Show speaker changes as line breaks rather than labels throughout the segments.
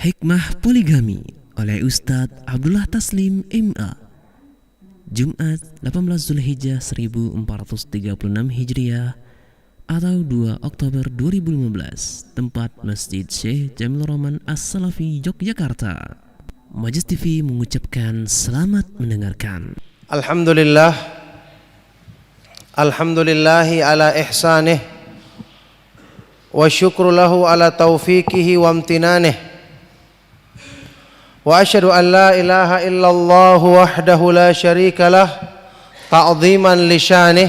Hikmah Poligami oleh Ustadz Abdullah Taslim MA. Jumat 18 Zulhijjah 1436 Hijriah atau 2 Oktober 2015. Tempat Masjid Syekh Jamil Rahman As-Salafi Yogyakarta. Majlis TV mengucapkan selamat mendengarkan.
Alhamdulillah, alhamdulillahi ala ihsanih, wa syukru lahu ala taufiqihi wa amtinanih. Wa asyhadu an la ilaha illallah wahdahu la syarika lah ta'ziman li syanih.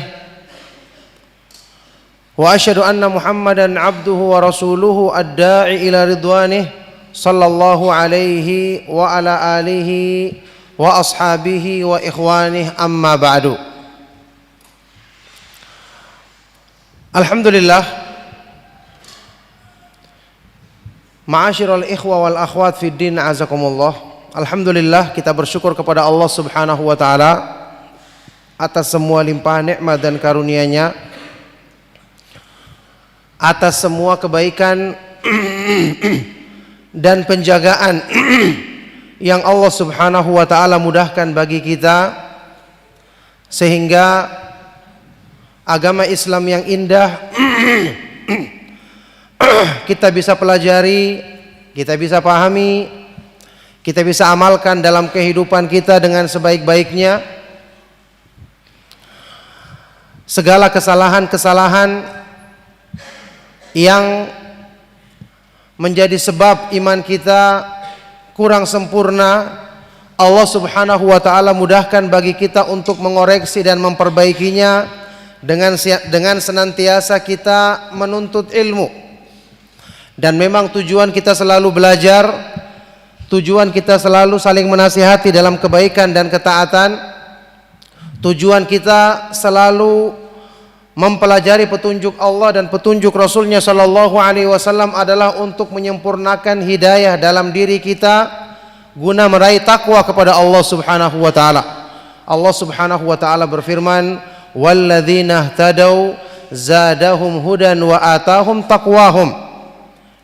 Wa asyhadu anna Muhammadan abduhu wa rasuluhu ad-da'i ila ridwanih sallallahu alaihi wa ala alihi wa ashabihi wa ikhwanih, amma ba'du. Alhamdulillah, ma'asyiral ikhwa wal akhwat fid din, azakumullah. Alhamdulillah, kita bersyukur kepada Allah Subhanahu wa taala atas semua limpahan nikmat dan karunia-Nya, atas semua kebaikan dan penjagaan yang Allah Subhanahu wa taala mudahkan bagi kita, sehingga agama Islam yang indah kita bisa pelajari, kita bisa pahami, kita bisa amalkan dalam kehidupan kita dengan sebaik-baiknya. Segala kesalahan-kesalahan yang menjadi sebab iman kita kurang sempurna, Allah Subhanahu wa taala mudahkan bagi kita untuk mengoreksi dan memperbaikinya dengan senantiasa kita menuntut ilmu. Dan memang tujuan kita selalu belajar, tujuan kita selalu saling menasihati dalam kebaikan dan ketaatan, tujuan kita selalu mempelajari petunjuk Allah dan petunjuk Rasulnya Sallallahu Alaihi Wasallam adalah untuk menyempurnakan hidayah dalam diri kita guna meraih takwa kepada Allah Subhanahu Wa Taala. Allah Subhanahu Wa Taala berfirman, "Walladzina ihtadaw zadahum hudan wa atahum taqwahum."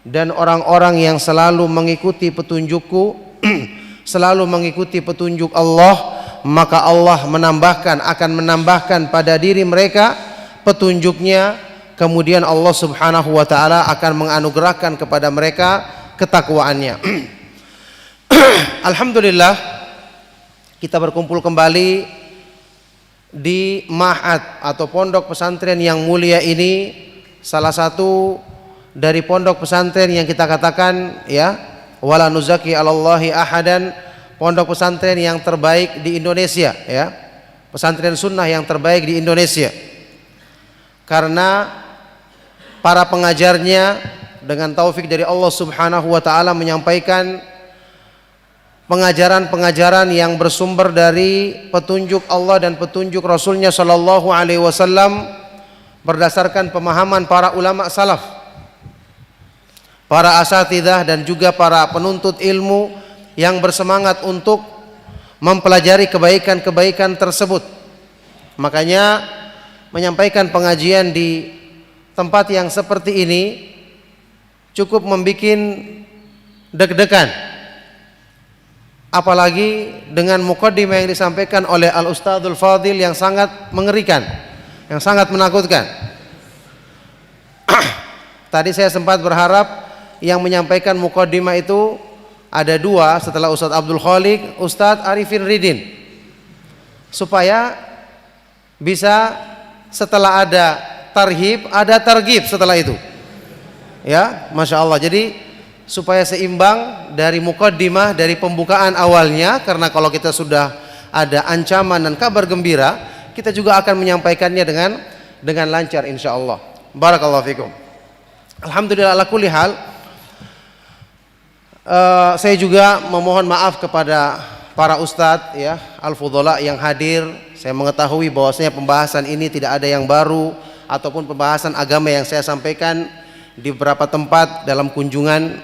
Dan orang-orang yang selalu mengikuti petunjukku, selalu mengikuti petunjuk Allah, maka Allah akan menambahkan pada diri mereka petunjuknya. Kemudian Allah Subhanahu wa taala akan menganugerahkan kepada mereka ketakwaannya. Alhamdulillah, kita berkumpul kembali di Ma'had atau pondok pesantren yang mulia ini, salah satu dari pondok pesantren yang kita katakan ya, wala nuzaki 'alallahi ahadan, pondok pesantren yang terbaik di Indonesia ya, pesantren sunnah yang terbaik di Indonesia. Karena para pengajarnya dengan taufik dari Allah Subhanahu wa taala menyampaikan pengajaran-pengajaran yang bersumber dari petunjuk Allah dan petunjuk Rasulnya Sallallahu Alaihi Wasallam berdasarkan pemahaman para ulama salaf, para asatidzah dan juga para penuntut ilmu yang bersemangat untuk mempelajari kebaikan-kebaikan tersebut. Makanya menyampaikan pengajian di tempat yang seperti ini cukup membuat deg-degan, apalagi dengan muqaddimah yang disampaikan oleh Al-Ustadzul Fadil yang sangat mengerikan, yang sangat menakutkan. Tadi saya sempat berharap yang menyampaikan muqaddimah itu ada dua setelah Ustadz Abdul Khaliq, Ustadz Arifin Ridin, supaya bisa setelah ada tarhib ada targhib setelah itu ya, Masya Allah. Jadi supaya seimbang dari muqaddimah, dari pembukaan awalnya, karena kalau kita sudah ada ancaman dan kabar gembira, kita juga akan menyampaikannya dengan lancar insya Allah. Barakallahu fikum. Alhamdulillah, ala kulli hal, saya juga memohon maaf kepada para ustadz ya, al-fudhala yang hadir. Saya mengetahui bahwasanya pembahasan ini tidak ada yang baru ataupun pembahasan agama yang saya sampaikan di beberapa tempat dalam kunjungan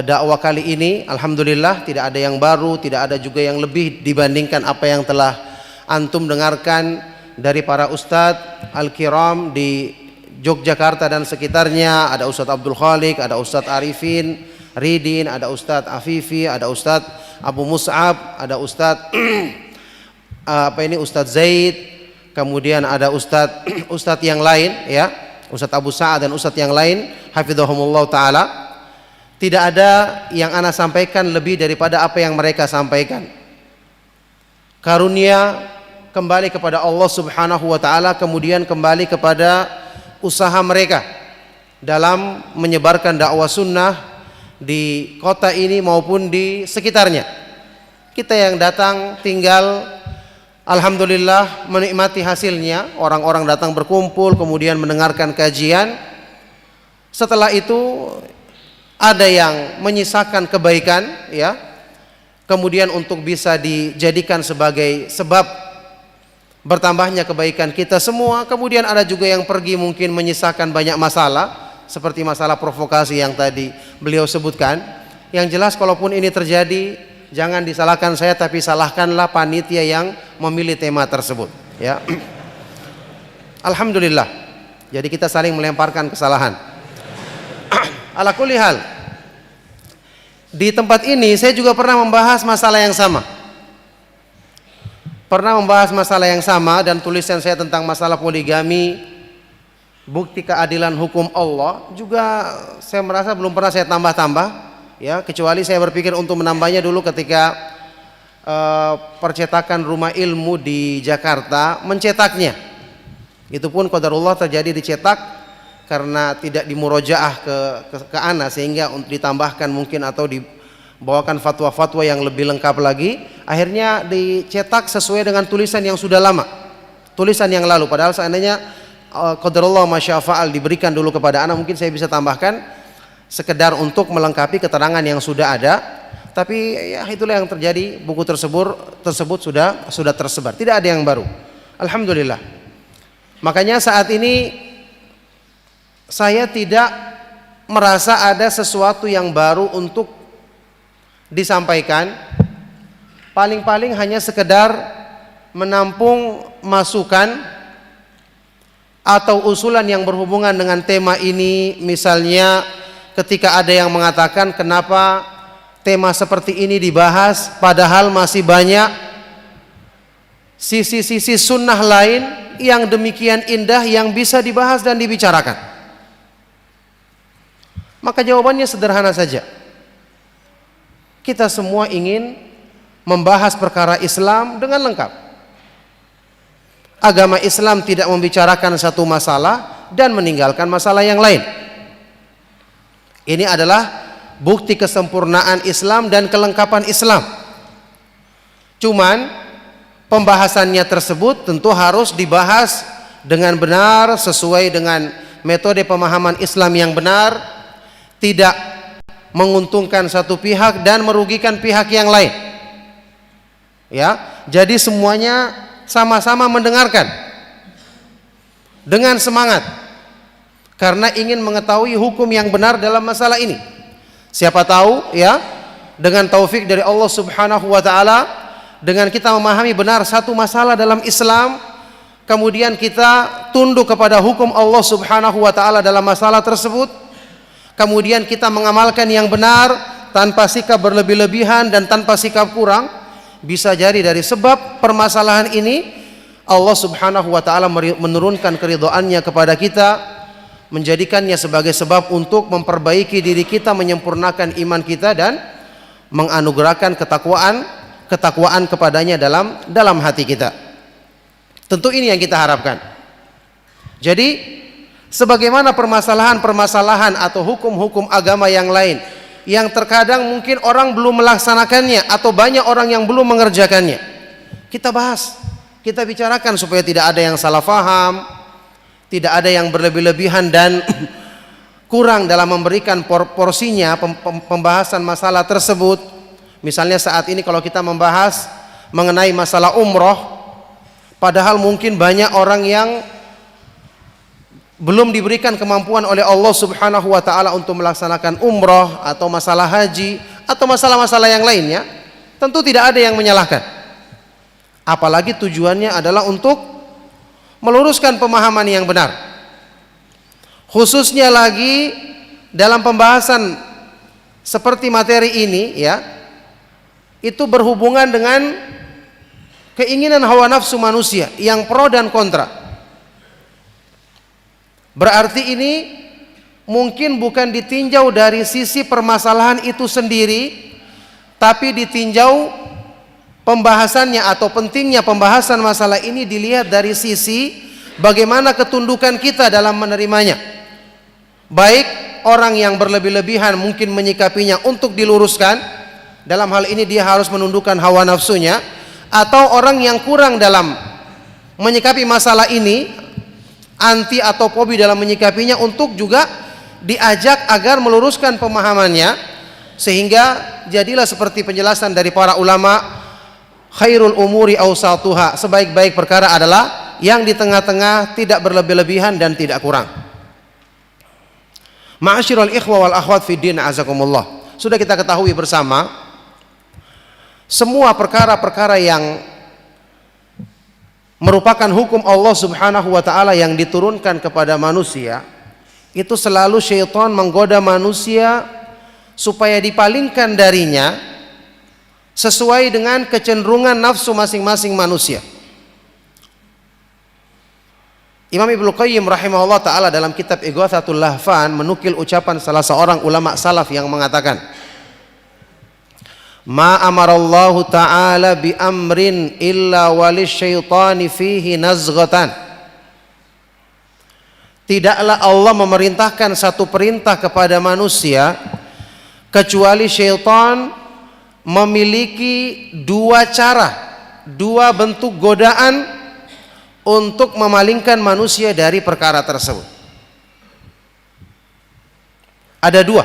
dakwah kali ini. Alhamdulillah, tidak ada yang baru, tidak ada juga yang lebih dibandingkan apa yang telah antum dengarkan dari para ustadz al-kiram di Yogyakarta dan sekitarnya. Ada Ustadz Abdul Khaliq, ada Ustadz Arifin Ridin, ada Ustadz Afifi, ada Ustadz Abu Mus'ab, ada Ustadz Ustadz Zaid, kemudian ada Ustadz yang lain ya, Ustadz Abu Sa'ad dan Ustadz yang lain hafizahumullah taala. Tidak ada yang ana sampaikan lebih daripada apa yang mereka sampaikan. Karunia kembali kepada Allah Subhanahu wa taala, kemudian kembali kepada usaha mereka dalam menyebarkan dakwah sunnah di kota ini maupun di sekitarnya. Kita yang datang tinggal alhamdulillah menikmati hasilnya. Orang-orang datang berkumpul kemudian mendengarkan kajian. Setelah itu ada yang menyisakan kebaikan ya, kemudian untuk bisa dijadikan sebagai sebab bertambahnya kebaikan kita semua. Kemudian ada juga yang pergi mungkin menyisakan banyak masalah, seperti masalah provokasi yang tadi beliau sebutkan. Yang jelas kalaupun ini terjadi, jangan disalahkan saya, tapi salahkanlah panitia yang memilih tema tersebut ya. Alhamdulillah. Jadi kita saling melemparkan kesalahan. Ala kulli hal, di tempat ini saya juga pernah membahas masalah yang sama. Dan tulisan saya tentang masalah poligami, bukti keadilan hukum Allah juga saya merasa belum pernah saya tambah-tambah ya, kecuali saya berpikir untuk menambahnya dulu ketika percetakan Rumah Ilmu di Jakarta mencetaknya. Itu pun qadarullah terjadi dicetak karena tidak dimurojaah ke ana, sehingga untuk ditambahkan mungkin atau dibawakan fatwa-fatwa yang lebih lengkap lagi, akhirnya dicetak sesuai dengan tulisan yang sudah lama, tulisan yang lalu. Padahal seandainya qadarullah masyafa'al diberikan dulu kepada anak, mungkin saya bisa tambahkan sekedar untuk melengkapi keterangan yang sudah ada. Tapi ya itulah yang terjadi, buku tersebut sudah tersebar, tidak ada yang baru. Alhamdulillah. Makanya saat ini saya tidak merasa ada sesuatu yang baru untuk disampaikan. Paling-paling hanya sekedar menampung masukan atau usulan yang berhubungan dengan tema ini. Misalnya ketika ada yang mengatakan kenapa tema seperti ini dibahas padahal masih banyak sisi-sisi sunnah lain yang demikian indah yang bisa dibahas dan dibicarakan. Maka jawabannya sederhana saja. Kita semua ingin membahas perkara Islam dengan lengkap. Agama Islam tidak membicarakan satu masalah dan meninggalkan masalah yang lain. Ini adalah bukti kesempurnaan Islam dan kelengkapan Islam. Cuman pembahasannya tersebut tentu harus dibahas dengan benar, sesuai dengan metode pemahaman Islam yang benar, tidak menguntungkan satu pihak dan merugikan pihak yang lain. Ya, jadi semuanya sama-sama mendengarkan dengan semangat karena ingin mengetahui hukum yang benar dalam masalah ini. Siapa tahu ya, dengan taufik dari Allah Subhanahu wa taala, dengan kita memahami benar satu masalah dalam Islam, kemudian kita tunduk kepada hukum Allah Subhanahu wa taala dalam masalah tersebut, kemudian kita mengamalkan yang benar tanpa sikap berlebih-lebihan dan tanpa sikap kurang, bisa jadi dari sebab permasalahan ini Allah Subhanahu wa taala menurunkan keridhaannya kepada kita, menjadikannya sebagai sebab untuk memperbaiki diri kita, menyempurnakan iman kita dan menganugerahkan ketakwaan kepadanya dalam hati kita. Tentu ini yang kita harapkan. Jadi sebagaimana permasalahan-permasalahan atau hukum-hukum agama yang lain yang terkadang mungkin orang belum melaksanakannya atau banyak orang yang belum mengerjakannya, kita bahas, kita bicarakan supaya tidak ada yang salah faham, tidak ada yang berlebih-lebihan dan kurang dalam memberikan porsinya pembahasan masalah tersebut. Misalnya saat ini kalau kita membahas mengenai masalah umroh, padahal mungkin banyak orang yang belum diberikan kemampuan oleh Allah Subhanahu wa taala untuk melaksanakan umroh atau masalah haji atau masalah-masalah yang lainnya, tentu tidak ada yang menyalahkan. Apalagi tujuannya adalah untuk meluruskan pemahaman yang benar. Khususnya lagi dalam pembahasan seperti materi ini ya, itu berhubungan dengan keinginan hawa nafsu manusia yang pro dan kontra. Berarti ini mungkin bukan ditinjau dari sisi permasalahan itu sendiri, tapi ditinjau pembahasannya atau pentingnya pembahasan masalah ini dilihat dari sisi bagaimana ketundukan kita dalam menerimanya. Baik orang yang berlebih-lebihan mungkin menyikapinya untuk diluruskan, dalam hal ini dia harus menundukkan hawa nafsunya, atau orang yang kurang dalam menyikapi masalah ini, anti atau fobi dalam menyikapinya, untuk juga diajak agar meluruskan pemahamannya, sehingga jadilah seperti penjelasan dari para ulama, khairul umuri awsatuha, sebaik-baik perkara adalah yang di tengah-tengah, tidak berlebih-lebihan dan tidak kurang. Ma'asyiral ikhwa wal akhwat fid din, azakumullah. Sudah kita ketahui bersama, semua perkara-perkara yang merupakan hukum Allah Subhanahu wa taala yang diturunkan kepada manusia, itu selalu syaitan menggoda manusia supaya dipalingkan darinya sesuai dengan kecenderungan nafsu masing-masing manusia. Imam Ibnu Qayyim rahimahullah taala dalam kitab Ighatsatul Lahfan menukil ucapan salah seorang ulama salaf yang mengatakan, ma amarallahu ta'ala bi amrin illa walisyaitani fihi nazghatan. Tidaklah Allah memerintahkan satu perintah kepada manusia kecuali syaitan memiliki dua cara, dua bentuk godaan untuk memalingkan manusia dari perkara tersebut. Ada dua.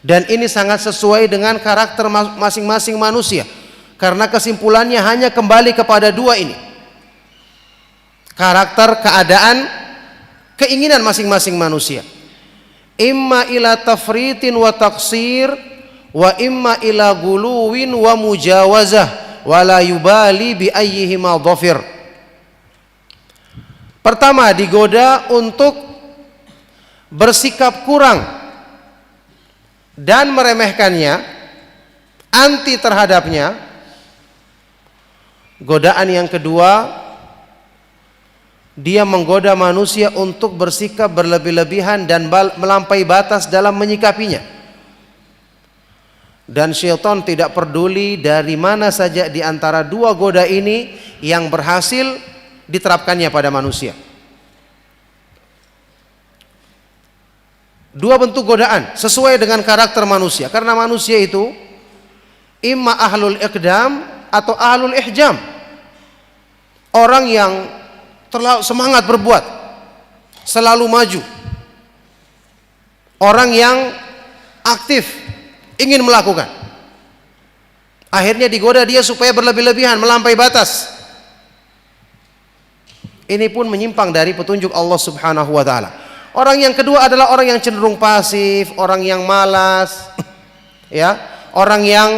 Dan ini sangat sesuai dengan karakter masing-masing manusia, karena kesimpulannya hanya kembali kepada dua ini: karakter, keadaan, keinginan masing-masing manusia. Imma ila tafritin wa taksir, wa imma ila guluwin wa mujawazah, wa la yubali bi ayyihima dhafir. Pertama, digoda untuk bersikap kurang dan meremehkannya, anti terhadapnya. Godaan yang kedua, dia menggoda manusia untuk bersikap berlebih-lebihan dan melampaui batas dalam menyikapinya. Dan syaitan tidak peduli dari mana saja di antara dua goda ini yang berhasil diterapkannya pada manusia. Dua bentuk godaan sesuai dengan karakter manusia, karena manusia itu imma ahlul iqdam atau ahlul ihjam, orang yang terlalu semangat berbuat, selalu maju, orang yang aktif ingin melakukan, akhirnya digoda dia supaya berlebih-lebihan, melampaui batas. Ini pun menyimpang dari petunjuk Allah Subhanahu wa taala. Orang yang kedua adalah orang yang cenderung pasif, orang yang malas, ya, orang yang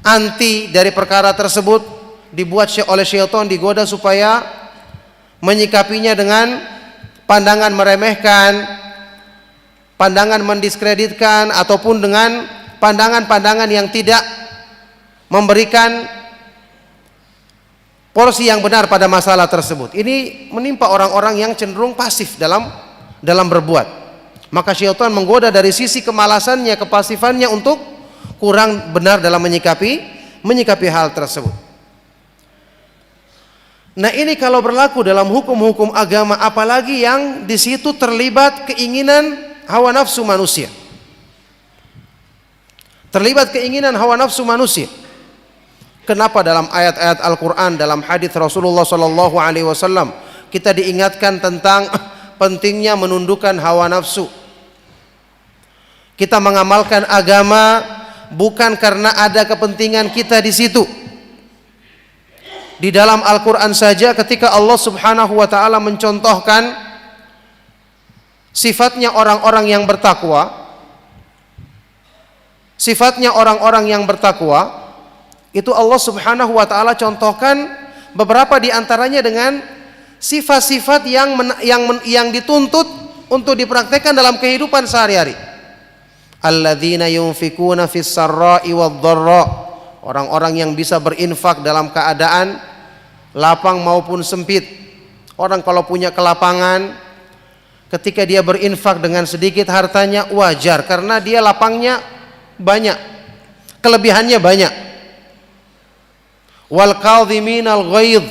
anti dari perkara tersebut, dibuat oleh syaitan, digoda supaya menyikapinya dengan pandangan meremehkan, pandangan mendiskreditkan, ataupun dengan pandangan-pandangan yang tidak memberikan porsi yang benar pada masalah tersebut. Ini menimpa orang-orang yang cenderung pasif dalam berbuat. Maka syaitan menggoda dari sisi kemalasannya, kepasifannya, untuk kurang benar dalam menyikapi hal tersebut. Nah, ini kalau berlaku dalam hukum-hukum agama, apalagi yang di situ terlibat keinginan hawa nafsu manusia. Terlibat keinginan hawa nafsu manusia. Kenapa dalam ayat-ayat Al-Quran, dalam hadis Rasulullah SAW, kita diingatkan tentang pentingnya menundukkan hawa nafsu. Kita mengamalkan agama bukan karena ada kepentingan kita di situ. Di dalam Al-Quran saja, ketika Allah Subhanahu wa taala mencontohkan sifatnya orang-orang yang bertakwa, itu Allah Subhanahu wa taala contohkan beberapa di antaranya dengan sifat-sifat yang dituntut untuk dipraktekkan dalam kehidupan sehari-hari. Alladzina yunfikuna fis sarra'i wad-dharra, orang-orang yang bisa berinfak dalam keadaan lapang maupun sempit. Orang kalau punya kelapangan, ketika dia berinfak dengan sedikit hartanya wajar, karena dia lapangnya banyak, kelebihannya banyak. Wal kadhiminal ghaidh,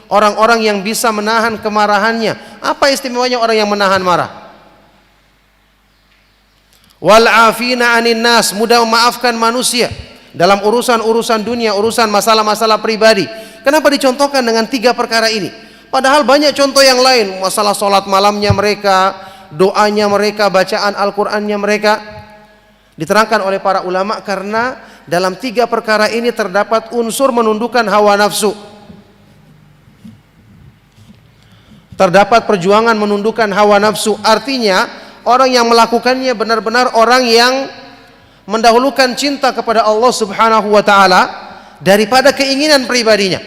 orang-orang yang bisa menahan kemarahannya. Apa istimewanya orang yang menahan marah? Wal afina 'anin nas, mudah memaafkan manusia dalam urusan-urusan dunia, urusan masalah-masalah pribadi. Kenapa dicontohkan dengan 3 perkara ini? Padahal banyak contoh yang lain, masalah sholat malamnya mereka, doanya mereka, bacaan Al-Qur'annya mereka. Diterangkan oleh para ulama karena dalam 3 perkara ini terdapat unsur menundukkan hawa nafsu. Terdapat perjuangan menundukkan hawa nafsu, artinya orang yang melakukannya benar-benar orang yang mendahulukan cinta kepada Allah Subhanahu wa taala daripada keinginan pribadinya.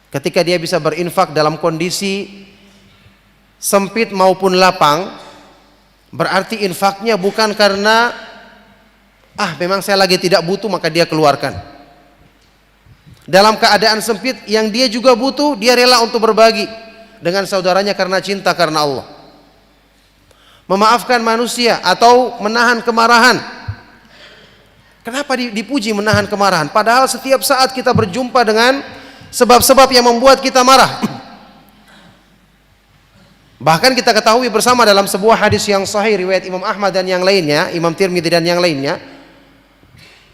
Ketika dia bisa berinfak dalam kondisi sempit maupun lapang, berarti infaknya bukan karena memang saya lagi tidak butuh maka dia keluarkan. Dalam keadaan sempit yang dia juga butuh, dia rela untuk berbagi dengan saudaranya karena cinta karena Allah. Memaafkan manusia atau menahan kemarahan. Kenapa dipuji menahan kemarahan? Padahal setiap saat kita berjumpa dengan sebab-sebab yang membuat kita marah. Bahkan kita ketahui bersama dalam sebuah hadis yang sahih riwayat Imam Ahmad dan yang lainnya, Imam Tirmidzi dan yang lainnya,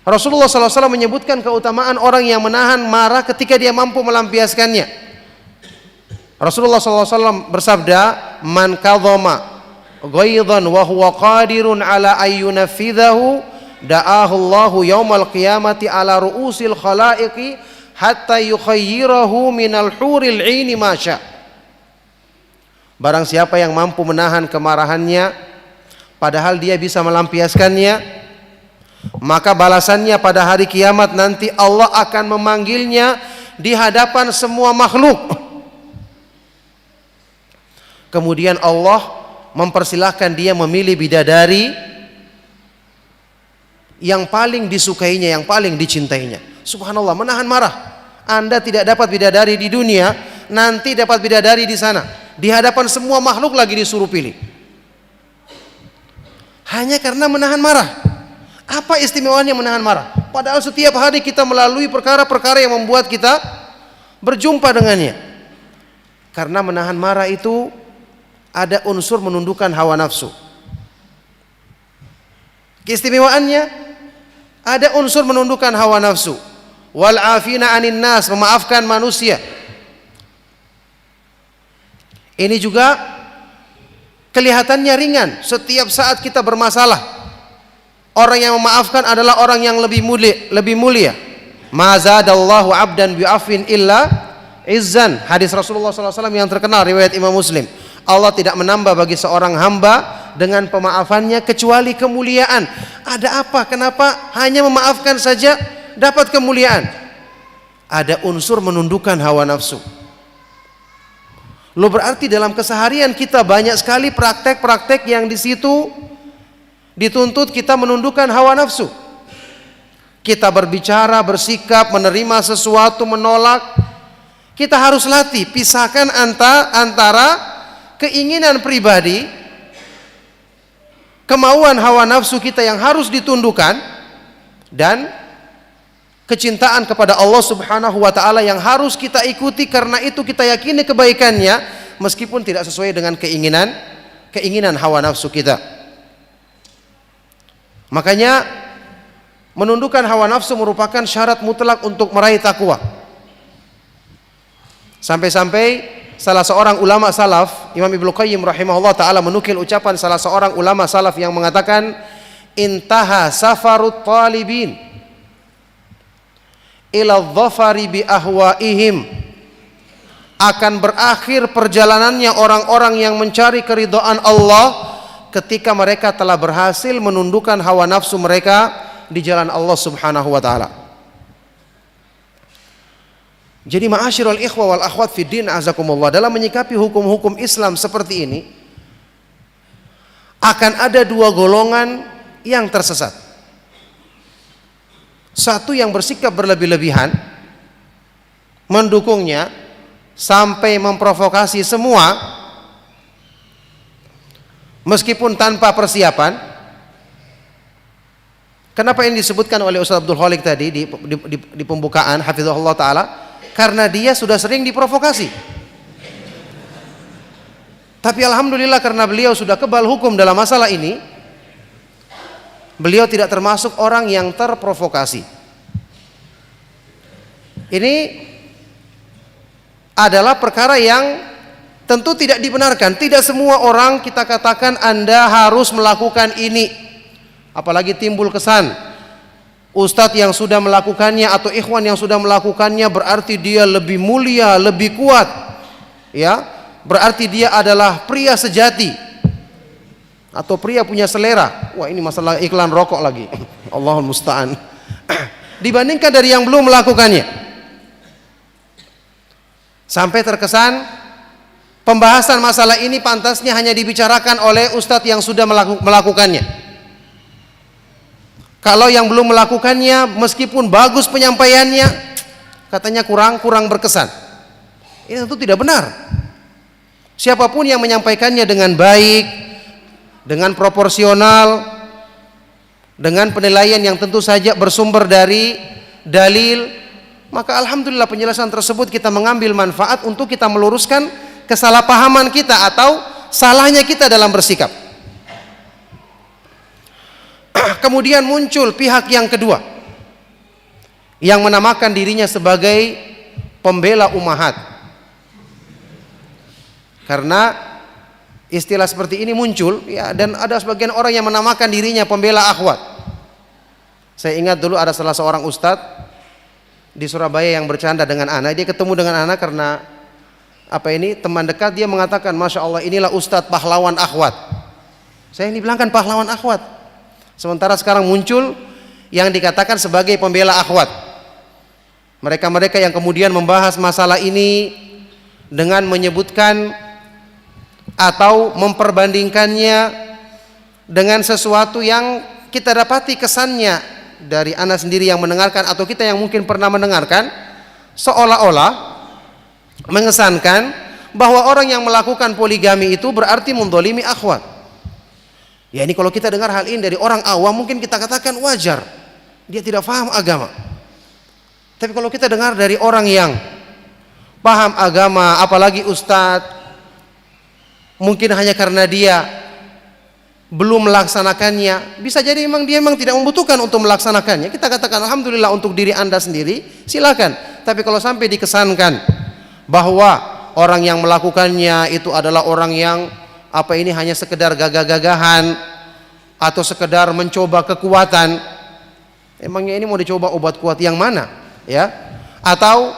Rasulullah SAW menyebutkan keutamaan orang yang menahan marah ketika dia mampu melampiaskannya. Rasulullah SAW bersabda, "Man kadhama ghaidhan wa huwa qadirun ala ayyunafidhahu da'ahu Allahu yaumal qiyamati ala ru'usil khalaiqi hatta yukhayyirahu minal huril 'aini ma syaa." Barang siapa yang mampu menahan kemarahannya padahal dia bisa melampiaskannya, maka balasannya pada hari kiamat nanti Allah akan memanggilnya di hadapan semua makhluk. Kemudian Allah mempersilahkan dia memilih bidadari yang paling disukainya, yang paling dicintainya. Subhanallah, menahan marah. Anda tidak dapat bidadari di dunia, nanti dapat bidadari di sana. Di hadapan semua makhluk lagi disuruh pilih. Hanya karena menahan marah. Apa istimewanya menahan marah? Padahal setiap hari kita melalui perkara-perkara yang membuat kita berjumpa dengannya. Karena menahan marah itu ada unsur menundukkan hawa nafsu. Keistimewaannya ada unsur menundukkan hawa nafsu. Wal afina 'anin nas, memaafkan manusia. Ini juga kelihatannya ringan. Setiap saat kita bermasalah, orang yang memaafkan adalah orang yang lebih mulia. Ma zadallahu 'abdan bi'afwin illa izzan. Hadis Rasulullah SAW yang terkenal riwayat Imam Muslim. Allah tidak menambah bagi seorang hamba dengan pemaafannya kecuali kemuliaan. Ada apa? Kenapa hanya memaafkan saja dapat kemuliaan? Ada unsur menundukkan hawa nafsu. Lo berarti dalam keseharian kita banyak sekali praktek-praktek yang di situ dituntut kita menundukkan hawa nafsu. Kita berbicara, bersikap, menerima sesuatu, menolak. Kita harus latih, pisahkan antara keinginan pribadi, kemauan hawa nafsu kita yang harus ditundukkan, dan kecintaan kepada Allah Subhanahu wa taala yang harus kita ikuti karena itu kita yakini kebaikannya meskipun tidak sesuai dengan keinginan hawa nafsu kita. Makanya menundukkan hawa nafsu merupakan syarat mutlak untuk meraih takwa. Sampai-sampai salah seorang ulama salaf, Imam Ibnu Qayyim rahimahullah ta'ala menukil ucapan salah seorang ulama salaf yang mengatakan, "Intaha safarut talibin ila dhafari bi ahwaihim." Akan berakhir perjalanannya orang-orang yang mencari keridhaan Allah ketika mereka telah berhasil menundukkan hawa nafsu mereka di jalan Allah Subhanahu wa ta'ala. Jadi ma'asyiral ikhwah wal akhwat fid din azakumullah, dalam menyikapi hukum-hukum Islam seperti ini akan ada 2 golongan yang tersesat. Satu yang bersikap berlebih-lebihan mendukungnya sampai memprovokasi semua meskipun tanpa persiapan. Kenapa ini disebutkan oleh Ustaz Abdul Khalik tadi di pembukaan hafizahullah taala? Karena dia sudah sering diprovokasi. Tapi alhamdulillah karena beliau sudah kebal hukum dalam masalah ini, beliau tidak termasuk orang yang terprovokasi. Ini adalah perkara yang tentu tidak dibenarkan. Tidak semua orang kita katakan Anda harus melakukan ini. Apalagi timbul kesan ustadz yang sudah melakukannya atau ikhwan yang sudah melakukannya berarti dia lebih mulia, lebih kuat. Ya, berarti dia adalah pria sejati atau pria punya selera. Wah, ini masalah iklan rokok lagi. Allahul musta'an. Dibandingkan dari yang belum melakukannya. Sampai terkesan pembahasan masalah ini pantasnya hanya dibicarakan oleh ustadz yang sudah melakukannya. Kalau yang belum melakukannya meskipun bagus penyampaiannya, katanya kurang berkesan. Ini tentu tidak benar. Siapapun yang menyampaikannya dengan baik, dengan proporsional, dengan penilaian yang tentu saja bersumber dari dalil, maka alhamdulillah penjelasan tersebut kita mengambil manfaat untuk kita meluruskan kesalahpahaman kita atau salahnya kita dalam bersikap. Kemudian muncul pihak yang kedua yang menamakan dirinya sebagai pembela ummahat. Karena istilah seperti ini muncul ya, dan ada sebagian orang yang menamakan dirinya pembela akhwat. Saya ingat dulu ada salah seorang ustadz di Surabaya yang bercanda dengan anak. Dia ketemu dengan anak karena teman dekat. Dia mengatakan, Masya Allah, inilah ustadz pahlawan akhwat. Saya ini bilangkan pahlawan akhwat. Sementara sekarang muncul yang dikatakan sebagai pembela akhwat. Mereka-mereka yang kemudian membahas masalah ini dengan menyebutkan atau memperbandingkannya dengan sesuatu yang kita dapati kesannya dari anak sendiri yang mendengarkan atau kita yang mungkin pernah mendengarkan, seolah-olah mengesankan bahwa orang yang melakukan poligami itu berarti mendolimi akhwat. Ya, ini kalau kita dengar hal ini dari orang awam mungkin kita katakan wajar, dia tidak paham agama. Tapi kalau kita dengar dari orang yang paham agama, apalagi ustadz, mungkin hanya karena dia belum melaksanakannya, bisa jadi dia memang tidak membutuhkan untuk melaksanakannya. Kita katakan alhamdulillah untuk diri Anda sendiri, silakan. Tapi kalau sampai dikesankan bahwa orang yang melakukannya itu adalah orang yang hanya sekedar gagah-gagahan atau sekedar mencoba kekuatan, emangnya ini mau dicoba obat kuat yang mana, ya? Atau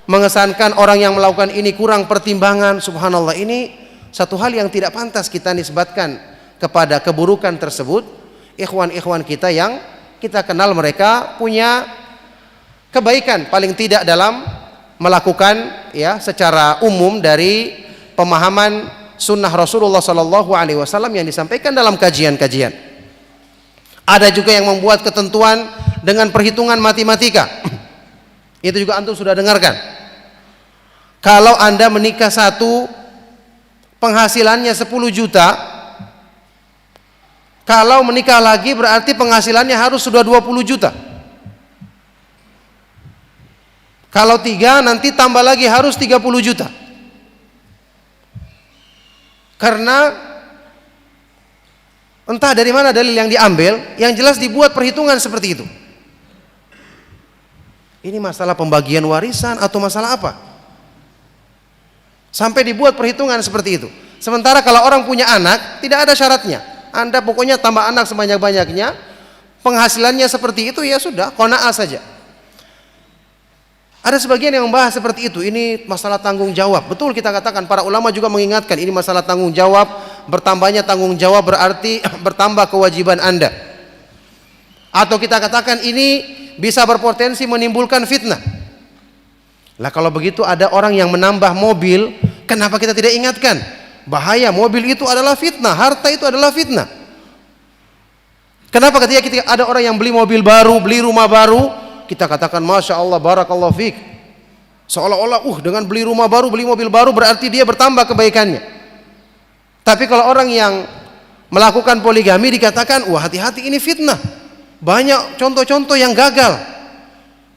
mengesankan orang yang melakukan ini kurang pertimbangan, subhanallah, ini satu hal yang tidak pantas kita nisbatkan kepada keburukan tersebut. Ikhwan-ikhwan kita yang kita kenal mereka punya kebaikan paling tidak dalam melakukan ya secara umum dari pemahaman sunnah Rasulullah SAW yang disampaikan dalam kajian-kajian. Ada juga yang membuat ketentuan dengan perhitungan matematika. Itu juga antum sudah dengarkan. Kalau Anda menikah satu, penghasilannya 10 juta. Kalau menikah lagi berarti penghasilannya harus sudah 20 juta. Kalau 3 nanti tambah lagi harus 30 juta. Karena entah dari mana dalil yang diambil, yang jelas dibuat perhitungan seperti itu. Ini masalah pembagian warisan atau masalah apa? Sampai dibuat perhitungan seperti itu. Sementara kalau orang punya anak, tidak ada syaratnya. Anda pokoknya tambah anak sebanyak-banyaknya, penghasilannya seperti itu, ya sudah, qanaah saja. Ada sebagian yang membahas seperti itu. Ini masalah tanggung jawab. Betul, kita katakan para ulama juga mengingatkan ini masalah tanggung jawab. Bertambahnya tanggung jawab berarti bertambah kewajiban Anda. Atau kita katakan ini bisa berpotensi menimbulkan fitnah. Lah kalau begitu ada orang yang menambah mobil, kenapa kita tidak ingatkan? Bahaya, mobil itu adalah fitnah, harta itu adalah fitnah. Kenapa ketika ada orang yang beli mobil baru, beli rumah baru, kita katakan Masya Allah, Barakallahu Fik. Seolah-olah dengan beli rumah baru, beli mobil baru berarti dia bertambah kebaikannya. Tapi kalau orang yang melakukan poligami dikatakan, hati-hati ini fitnah. Banyak contoh-contoh yang gagal.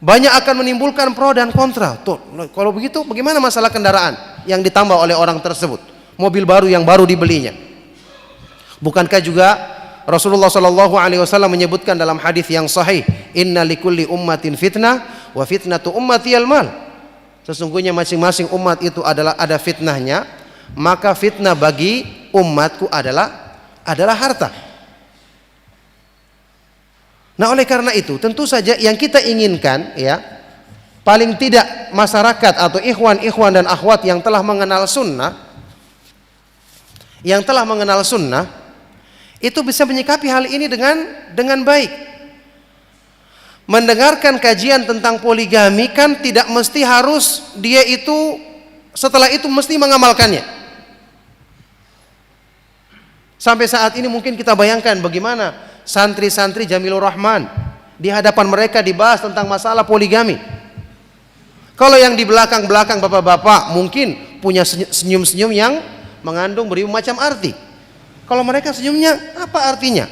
Banyak akan menimbulkan pro dan kontra. Tuh, kalau begitu bagaimana masalah kendaraan yang ditambah oleh orang tersebut? Mobil baru yang baru dibelinya. Bukankah juga Rasulullah SAW menyebutkan dalam hadis yang sahih, Inna likulli ummatin fitnah wa fitnatu ummati al-mal. Sesungguhnya masing-masing umat itu ada fitnahnya, maka fitnah bagi umatku adalah harta. Nah, oleh karena itu tentu saja yang kita inginkan, ya, paling tidak masyarakat atau ikhwan dan akhwat yang telah mengenal sunnah, itu bisa menyikapi hal ini dengan baik. Mendengarkan kajian tentang poligami kan tidak mesti harus dia itu setelah itu mesti mengamalkannya. Sampai saat ini mungkin kita bayangkan bagaimana santri-santri Jamilur Rahman di hadapan mereka dibahas tentang masalah poligami. Kalau yang di belakang-belakang bapak-bapak mungkin punya senyum-senyum yang mengandung beribu macam arti. Kalau mereka senyumnya apa artinya?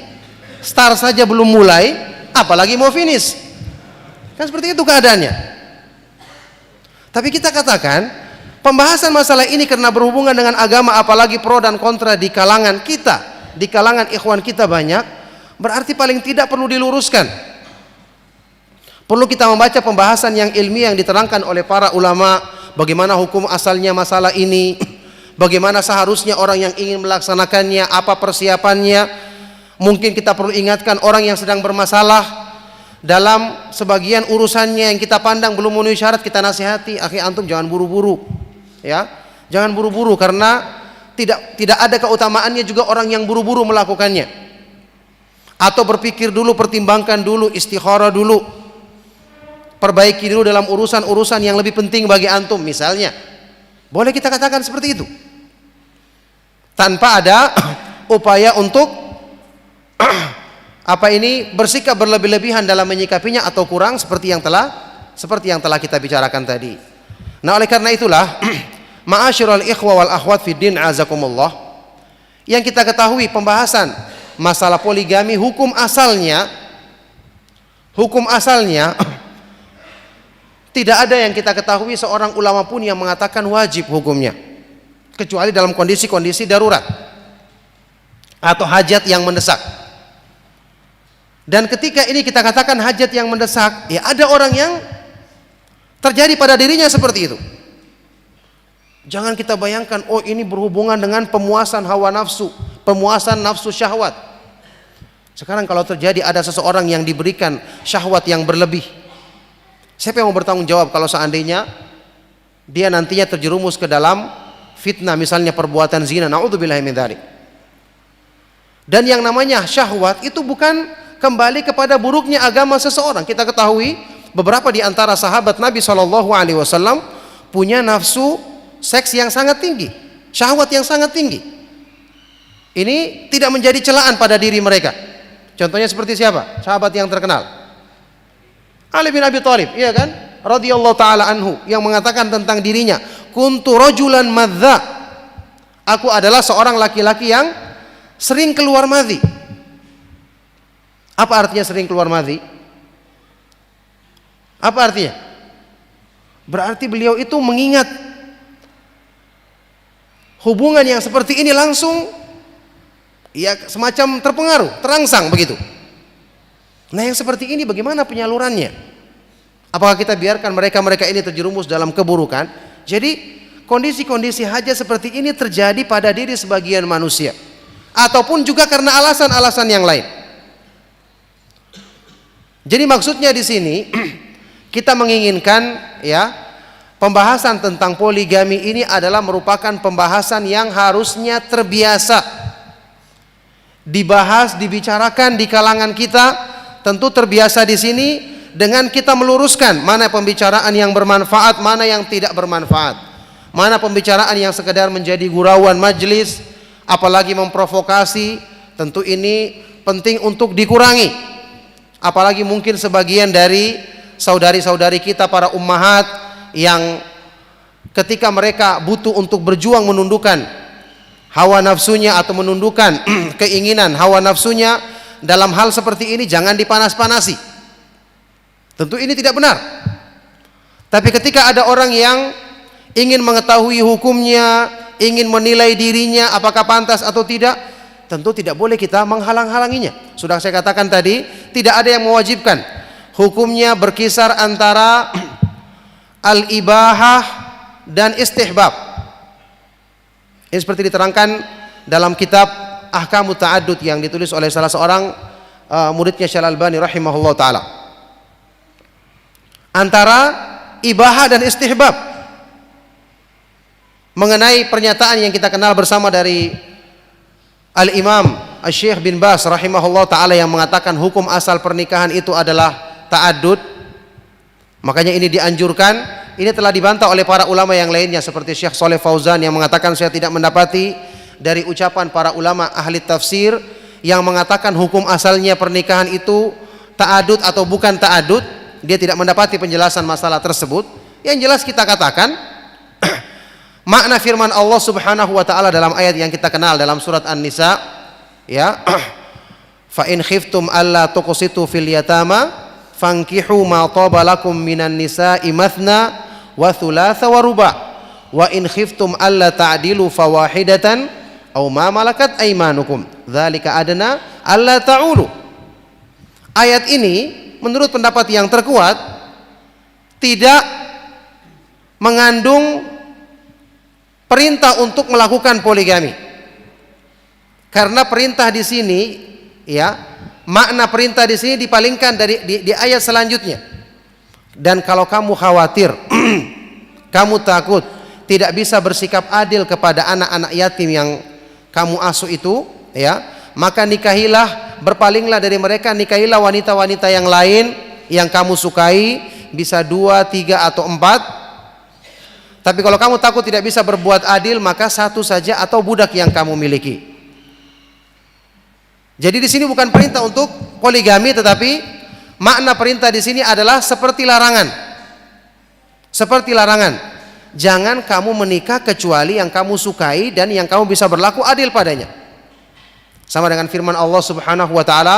Start saja belum mulai, apalagi mau finish. Kan seperti itu keadaannya. Tapi kita katakan pembahasan masalah ini karena berhubungan dengan agama, apalagi pro dan kontra di kalangan kita, di kalangan ikhwan kita banyak, berarti paling tidak perlu diluruskan. Perlu kita membaca pembahasan yang ilmiah yang diterangkan oleh para ulama, bagaimana hukum asalnya masalah ini, bagaimana seharusnya orang yang ingin melaksanakannya, apa persiapannya. Mungkin kita perlu ingatkan orang yang sedang bermasalah dalam sebagian urusannya yang kita pandang belum memenuhi syarat, kita nasihati, akhi antum jangan buru-buru, ya, jangan buru-buru karena tidak ada keutamaannya juga orang yang buru-buru melakukannya. Atau berpikir dulu, pertimbangkan dulu, istikharah dulu, perbaiki dulu dalam urusan-urusan yang lebih penting bagi antum. Misalnya, boleh kita katakan seperti itu tanpa ada upaya untuk bersikap berlebih-lebihan dalam menyikapinya atau kurang seperti yang telah kita bicarakan tadi. Nah, oleh karena itulah ma'asyiral ikhwa wal akhwat fid din azakumullah, yang kita ketahui pembahasan masalah poligami hukum asalnya tidak ada yang kita ketahui seorang ulama pun yang mengatakan wajib hukumnya, kecuali dalam kondisi-kondisi darurat atau hajat yang mendesak. Dan ketika ini kita katakan hajat yang mendesak, ya ada orang yang terjadi pada dirinya seperti itu. Jangan kita bayangkan, ini berhubungan dengan pemuasan hawa nafsu, pemuasan nafsu syahwat. Sekarang kalau terjadi ada seseorang yang diberikan syahwat yang berlebih, siapa yang mau bertanggung jawab kalau seandainya dia nantinya terjerumus ke dalam fitnah, misalnya perbuatan zina, naudzubillahi min dzalik. Dan yang namanya syahwat itu bukan kembali kepada buruknya agama seseorang. Kita ketahui beberapa di antara sahabat Nabi SAW punya nafsu seks yang sangat tinggi, syahwat yang sangat tinggi. Ini tidak menjadi celaan pada diri mereka. Contohnya seperti siapa? Sahabat yang terkenal, Ali bin Abi Thalib, iya kan? Radhiyallahu taala anhu, yang mengatakan tentang dirinya, kuntu rajulan madza. Aku adalah seorang laki-laki yang sering keluar madhi. Apa artinya sering keluar madhi? Apa artinya? Berarti beliau itu mengingat hubungan yang seperti ini langsung, ya, semacam terpengaruh, terangsang begitu. Nah, yang seperti ini bagaimana penyalurannya? Apakah kita biarkan mereka ini terjerumus dalam keburukan? Jadi kondisi-kondisi hajat seperti ini terjadi pada diri sebagian manusia, ataupun juga karena alasan-alasan yang lain. Jadi maksudnya di sini kita menginginkan, ya, pembahasan tentang poligami ini adalah merupakan pembahasan yang harusnya terbiasa dibahas, dibicarakan di kalangan kita. Tentu terbiasa di sini dengan kita meluruskan mana pembicaraan yang bermanfaat, mana yang tidak bermanfaat, mana pembicaraan yang sekedar menjadi gurauan majelis, apalagi memprovokasi. Tentu ini penting untuk dikurangi. Apalagi mungkin sebagian dari saudari-saudari kita para ummahat yang ketika mereka butuh untuk berjuang menundukkan hawa nafsunya atau menundukkan keinginan hawa nafsunya, dalam hal seperti ini jangan dipanas-panasi. Tentu ini tidak benar. Tapi ketika ada orang yang ingin mengetahui hukumnya, ingin menilai dirinya apakah pantas atau tidak, tentu tidak boleh kita menghalang-halanginya. Sudah saya katakan tadi, tidak ada yang mewajibkan. Hukumnya berkisar antara al-ibahah dan istihbab. Ini seperti diterangkan dalam kitab Ahkamut Ta'addud yang ditulis oleh salah seorang muridnya Syekh Al-Albani rahimahullah ta'ala. Antara ibahah dan istihbab, mengenai pernyataan yang kita kenal bersama dari Al-Imam Syekh bin Baz rahimahullah ta'ala yang mengatakan hukum asal pernikahan itu adalah ta'addud, makanya ini dianjurkan. Ini telah dibantah oleh para ulama yang lainnya seperti Syekh Shalih Fauzan yang mengatakan saya tidak mendapati dari ucapan para ulama ahli tafsir yang mengatakan hukum asalnya pernikahan itu ta'addud atau bukan ta'addud. Dia tidak mendapati penjelasan masalah tersebut. Yang jelas kita katakan makna firman Allah Subhanahu wa taala dalam ayat yang kita kenal dalam surat An-Nisa, ya. Fa in khiftum alla tuqsitu fil yatama fankihu ma taba lakum minan nisa'i mathna wa thulatha wa ruba wa in khiftum alla ta'dilu fawahidatan aw ma malakat aymanukum dzalika adna alla ta'ulu. Ayat ini menurut pendapat yang terkuat tidak mengandung perintah untuk melakukan poligami. Karena perintah di sini, ya, makna perintah di sini dipalingkan dari di ayat selanjutnya. Dan kalau kamu khawatir, kamu takut tidak bisa bersikap adil kepada anak-anak yatim yang kamu asuh itu, ya, maka nikahilah, berpalinglah dari mereka, nikahilah wanita-wanita yang lain yang kamu sukai, bisa 2, 3 atau 4. Tapi kalau kamu takut tidak bisa berbuat adil, maka satu saja atau budak yang kamu miliki. Jadi di sini bukan perintah untuk poligami, tetapi makna perintah di sini adalah seperti larangan. Seperti larangan. Jangan kamu menikah kecuali yang kamu sukai dan yang kamu bisa berlaku adil padanya. Sama dengan firman Allah Subhanahu wa taala,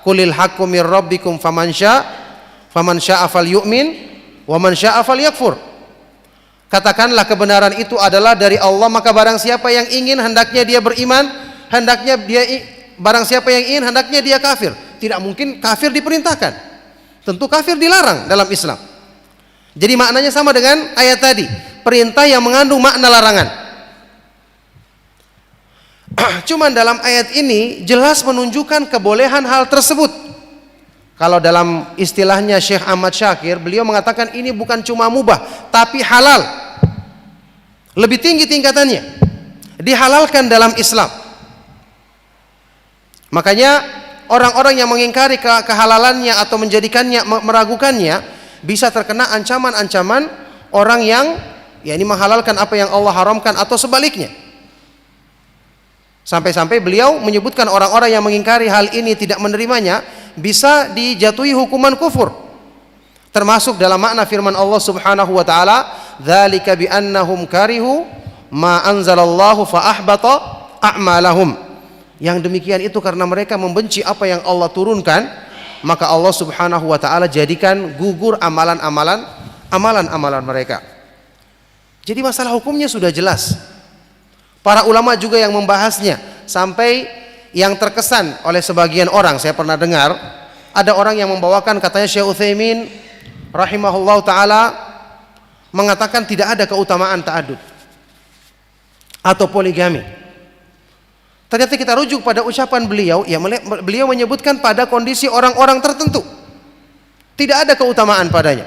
"Qulil haqqu mir rabbikum faman syaa'a falyu'min wa man syaa'a falyakfur." Katakanlah kebenaran itu adalah dari Allah, maka barang siapa yang ingin hendaknya dia beriman, barang siapa yang ingin hendaknya dia kafir. Tidak mungkin kafir diperintahkan. Tentu kafir dilarang dalam Islam. Jadi maknanya sama dengan ayat tadi, perintah yang mengandung makna larangan. Cuman dalam ayat ini jelas menunjukkan kebolehan hal tersebut. Kalau dalam istilahnya Syekh Ahmad Syakir, beliau mengatakan ini bukan cuma mubah, tapi halal. Lebih tinggi tingkatannya. Dihalalkan dalam Islam. Makanya orang-orang yang mengingkari kehalalannya atau menjadikannya, meragukannya, bisa terkena ancaman-ancaman orang yang ini menghalalkan apa yang Allah haramkan atau sebaliknya. Sampai-sampai beliau menyebutkan orang-orang yang mengingkari hal ini, tidak menerimanya, bisa dijatuhi hukuman kufur. Termasuk dalam makna firman Allah Subhanahu wa taala, "Dzalika bi annahum karihu ma anzalallahu fa ahbata a'malahum." Yang demikian itu karena mereka membenci apa yang Allah turunkan, maka Allah Subhanahu wa taala jadikan gugur amalan-amalan mereka. Jadi masalah hukumnya sudah jelas. Para ulama juga yang membahasnya, sampai yang terkesan oleh sebagian orang, saya pernah dengar ada orang yang membawakan, katanya Syekh Utsaimin rahimahullah ta'ala mengatakan tidak ada keutamaan ta'addud atau poligami. Ternyata kita rujuk pada ucapan beliau, ya beliau menyebutkan pada kondisi orang-orang tertentu tidak ada keutamaan padanya.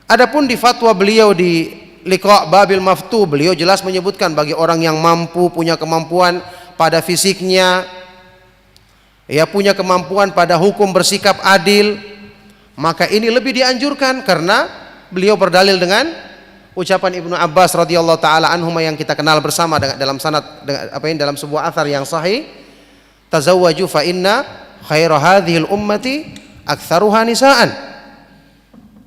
Adapun di fatwa beliau di Liqa' Babil Maftu, beliau jelas menyebutkan bagi orang yang mampu, punya kemampuan pada fisiknya, ya punya kemampuan pada hukum bersikap adil, maka ini lebih dianjurkan karena beliau berdalil dengan ucapan Ibnu Abbas radhiyallahu taala anhuma yang kita kenal bersama dalam sanad dalam sebuah athar yang sahih, tazawwaju fa inna khaira hadhil ummati aktsaruha nisaan.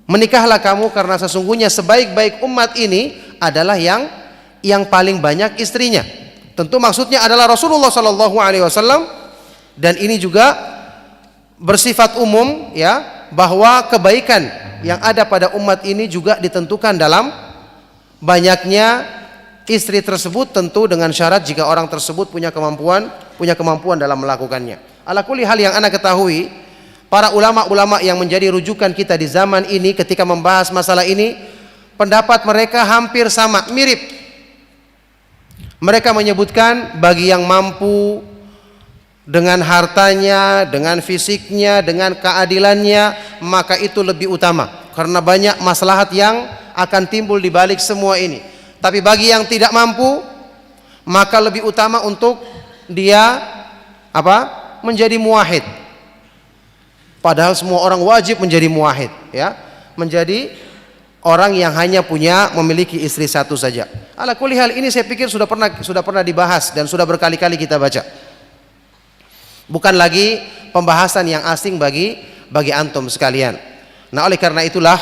Menikahlah kamu karena sesungguhnya sebaik-baik umat ini adalah yang paling banyak istrinya. Tentu maksudnya adalah Rasulullah sallallahu alaihi wasallam, dan ini juga bersifat umum ya, bahwa kebaikan yang ada pada umat ini juga ditentukan dalam banyaknya istri tersebut, tentu dengan syarat jika orang tersebut punya kemampuan dalam melakukannya. Ala kulli hal, yang ana ketahui, para ulama-ulama yang menjadi rujukan kita di zaman ini ketika membahas masalah ini, pendapat mereka hampir sama, mirip. Mereka menyebutkan bagi yang mampu dengan hartanya, dengan fisiknya, dengan keadilannya, maka itu lebih utama karena banyak maslahat yang akan timbul di balik semua ini. Tapi bagi yang tidak mampu, maka lebih utama untuk dia menjadi muwahhid. Padahal semua orang wajib menjadi muwahhid, ya, menjadi orang yang hanya memiliki istri satu saja. Ala kulli hal, ini saya pikir sudah pernah dibahas dan sudah berkali-kali kita baca. Bukan lagi pembahasan yang asing bagi antum sekalian. Nah, oleh karena itulah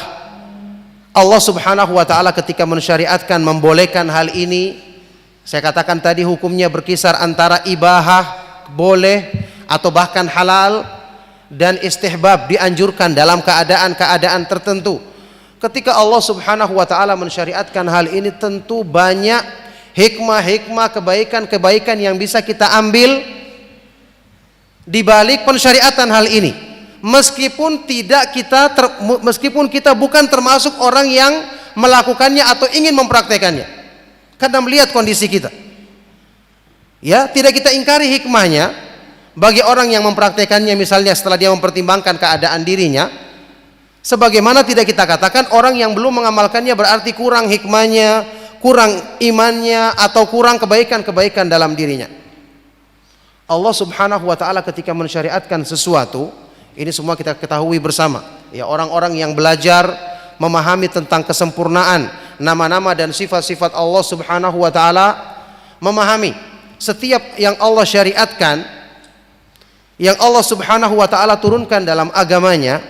Allah Subhanahu wa taala ketika mensyariatkan, membolehkan hal ini, saya katakan tadi hukumnya berkisar antara ibahah, boleh, atau bahkan halal, dan istihbab, dianjurkan dalam keadaan-keadaan tertentu. Ketika Allah Subhanahu wa taala mensyariatkan hal ini, tentu banyak hikmah-hikmah, kebaikan-kebaikan yang bisa kita ambil di balik pensyariatan hal ini. Meskipun kita bukan termasuk orang yang melakukannya atau ingin mempraktekannya, karena melihat kondisi kita, ya, tidak kita ingkari hikmahnya bagi orang yang mempraktekannya, misalnya setelah dia mempertimbangkan keadaan dirinya. Sebagaimana tidak kita katakan orang yang belum mengamalkannya berarti kurang hikmahnya, kurang imannya, atau kurang kebaikan-kebaikan dalam dirinya. Allah Subhanahu wa taala ketika mensyariatkan sesuatu, ini semua kita ketahui bersama, ya, orang-orang yang belajar memahami tentang kesempurnaan nama-nama dan sifat-sifat Allah Subhanahu wa taala, memahami setiap yang Allah syariatkan, yang Allah Subhanahu wa taala turunkan dalam agamanya,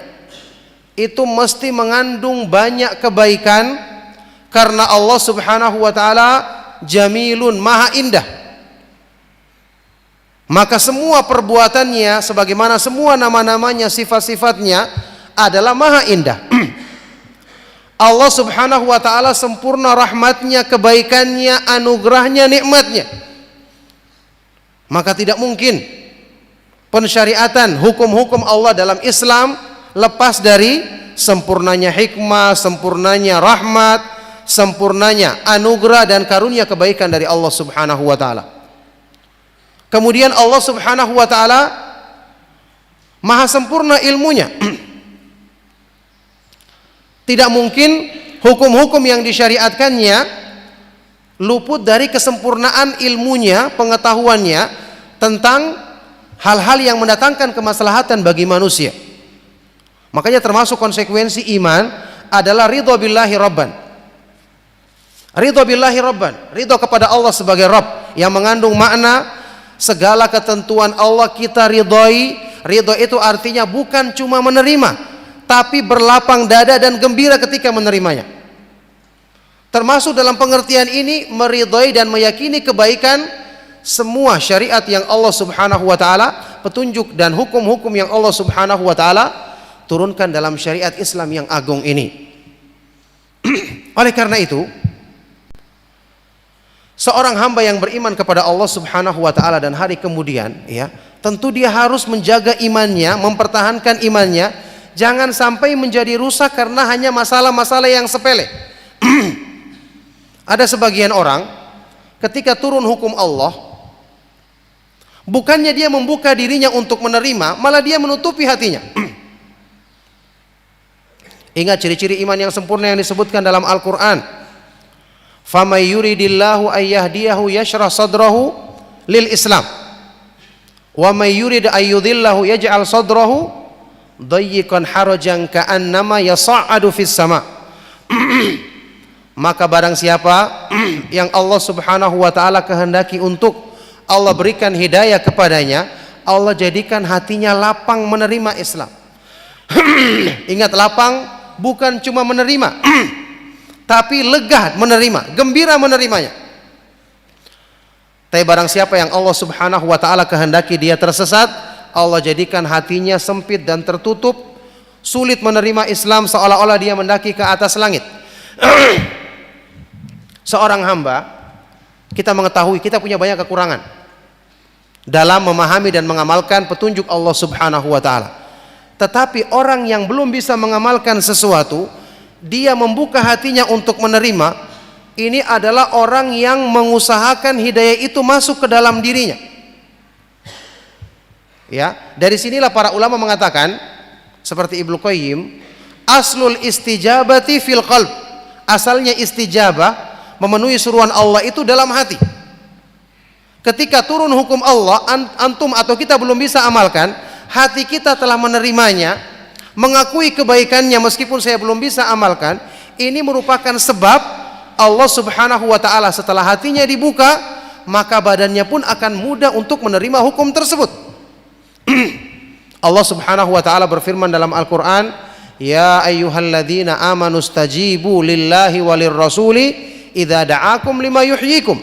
itu mesti mengandung banyak kebaikan, karena Allah Subhanahu wa taala jamilun, maha indah. Maka semua perbuatannya, sebagaimana semua nama-namanya, sifat-sifatnya adalah maha indah. Allah Subhanahu wa taala sempurna rahmatnya, kebaikannya, anugerahnya, nikmatnya. Maka tidak mungkin pensyariatan hukum-hukum Allah dalam Islam lepas dari sempurnanya hikmah, sempurnanya rahmat, sempurnanya anugerah dan karunia kebaikan dari Allah Subhanahu wa taala. Kemudian Allah Subhanahu wa taala maha sempurna ilmunya. Tidak mungkin hukum-hukum yang disyariatkannya luput dari kesempurnaan ilmunya, pengetahuannya tentang hal-hal yang mendatangkan kemaslahatan bagi manusia. Makanya termasuk konsekuensi iman adalah ridho billahi rabban. Ridho billahi rabban, ridho kepada Allah sebagai Rabb, yang mengandung makna segala ketentuan Allah kita ridhoi. Ridho itu artinya bukan cuma menerima, tapi berlapang dada dan gembira ketika menerimanya. Termasuk dalam pengertian ini meridhoi dan meyakini kebaikan semua syariat yang Allah Subhanahu wa taala, petunjuk dan hukum-hukum yang Allah Subhanahu wa taala turunkan dalam syariat Islam yang agung ini. Oleh karena itu, seorang hamba yang beriman kepada Allah Subhanahu wa taala dan hari kemudian, ya, tentu dia harus menjaga imannya, mempertahankan imannya, jangan sampai menjadi rusak karena hanya masalah-masalah yang sepele. Ada sebagian orang ketika turun hukum Allah, bukannya dia membuka dirinya untuk menerima, malah dia menutupi hatinya. Ingat ciri-ciri iman yang sempurna yang disebutkan dalam Al-Quran. فَمَنْ يُرِدِ اللَّهُ أَنْ يَهْدِيَهُ يَشْرَحْ صَدْرَهُ لِلْإِسْلَامِ وَمَنْ يُرِدْ أَنْ يُضِلَّهُ يَجْعَلْ صَدْرَهُ ضَيِّقًا حَرَجًا كَأَنَّمَا يَصَعَّدُ فِي السَّمَاءِ. Maka barang siapa yang Allah Subhanahu wa taala kehendaki untuk Allah berikan hidayah kepadanya, Allah jadikan hatinya lapang menerima Islam. Ingat, lapang bukan cuma menerima, tapi lega menerima, gembira menerimanya. Tapi barang siapa yang Allah Subhanahu wa ta'ala kehendaki dia tersesat, Allah jadikan hatinya sempit dan tertutup, sulit menerima Islam, seolah-olah dia mendaki ke atas langit. Seorang hamba, kita mengetahui kita punya banyak kekurangan dalam memahami dan mengamalkan petunjuk Allah Subhanahu wa ta'ala. Tetapi orang yang belum bisa mengamalkan sesuatu, dia membuka hatinya untuk menerima, ini adalah orang yang mengusahakan hidayah itu masuk ke dalam dirinya. Ya, dari sinilah para ulama mengatakan seperti Ibnu Qayyim, aslul istijabati fil qalb. Asalnya istijabah, memenuhi seruan Allah itu dalam hati. Ketika turun hukum Allah, antum atau kita belum bisa amalkan, hati kita telah menerimanya, mengakui kebaikannya meskipun saya belum bisa amalkan. Ini merupakan sebab Allah Subhanahu wa ta'ala setelah hatinya dibuka, maka badannya pun akan mudah untuk menerima hukum tersebut. Allah Subhanahu wa ta'ala berfirman dalam Al-Quran, ya ayyuhalladzina amanu stajibu lillahi walir rasuli idza da'akum lima yuhyikum.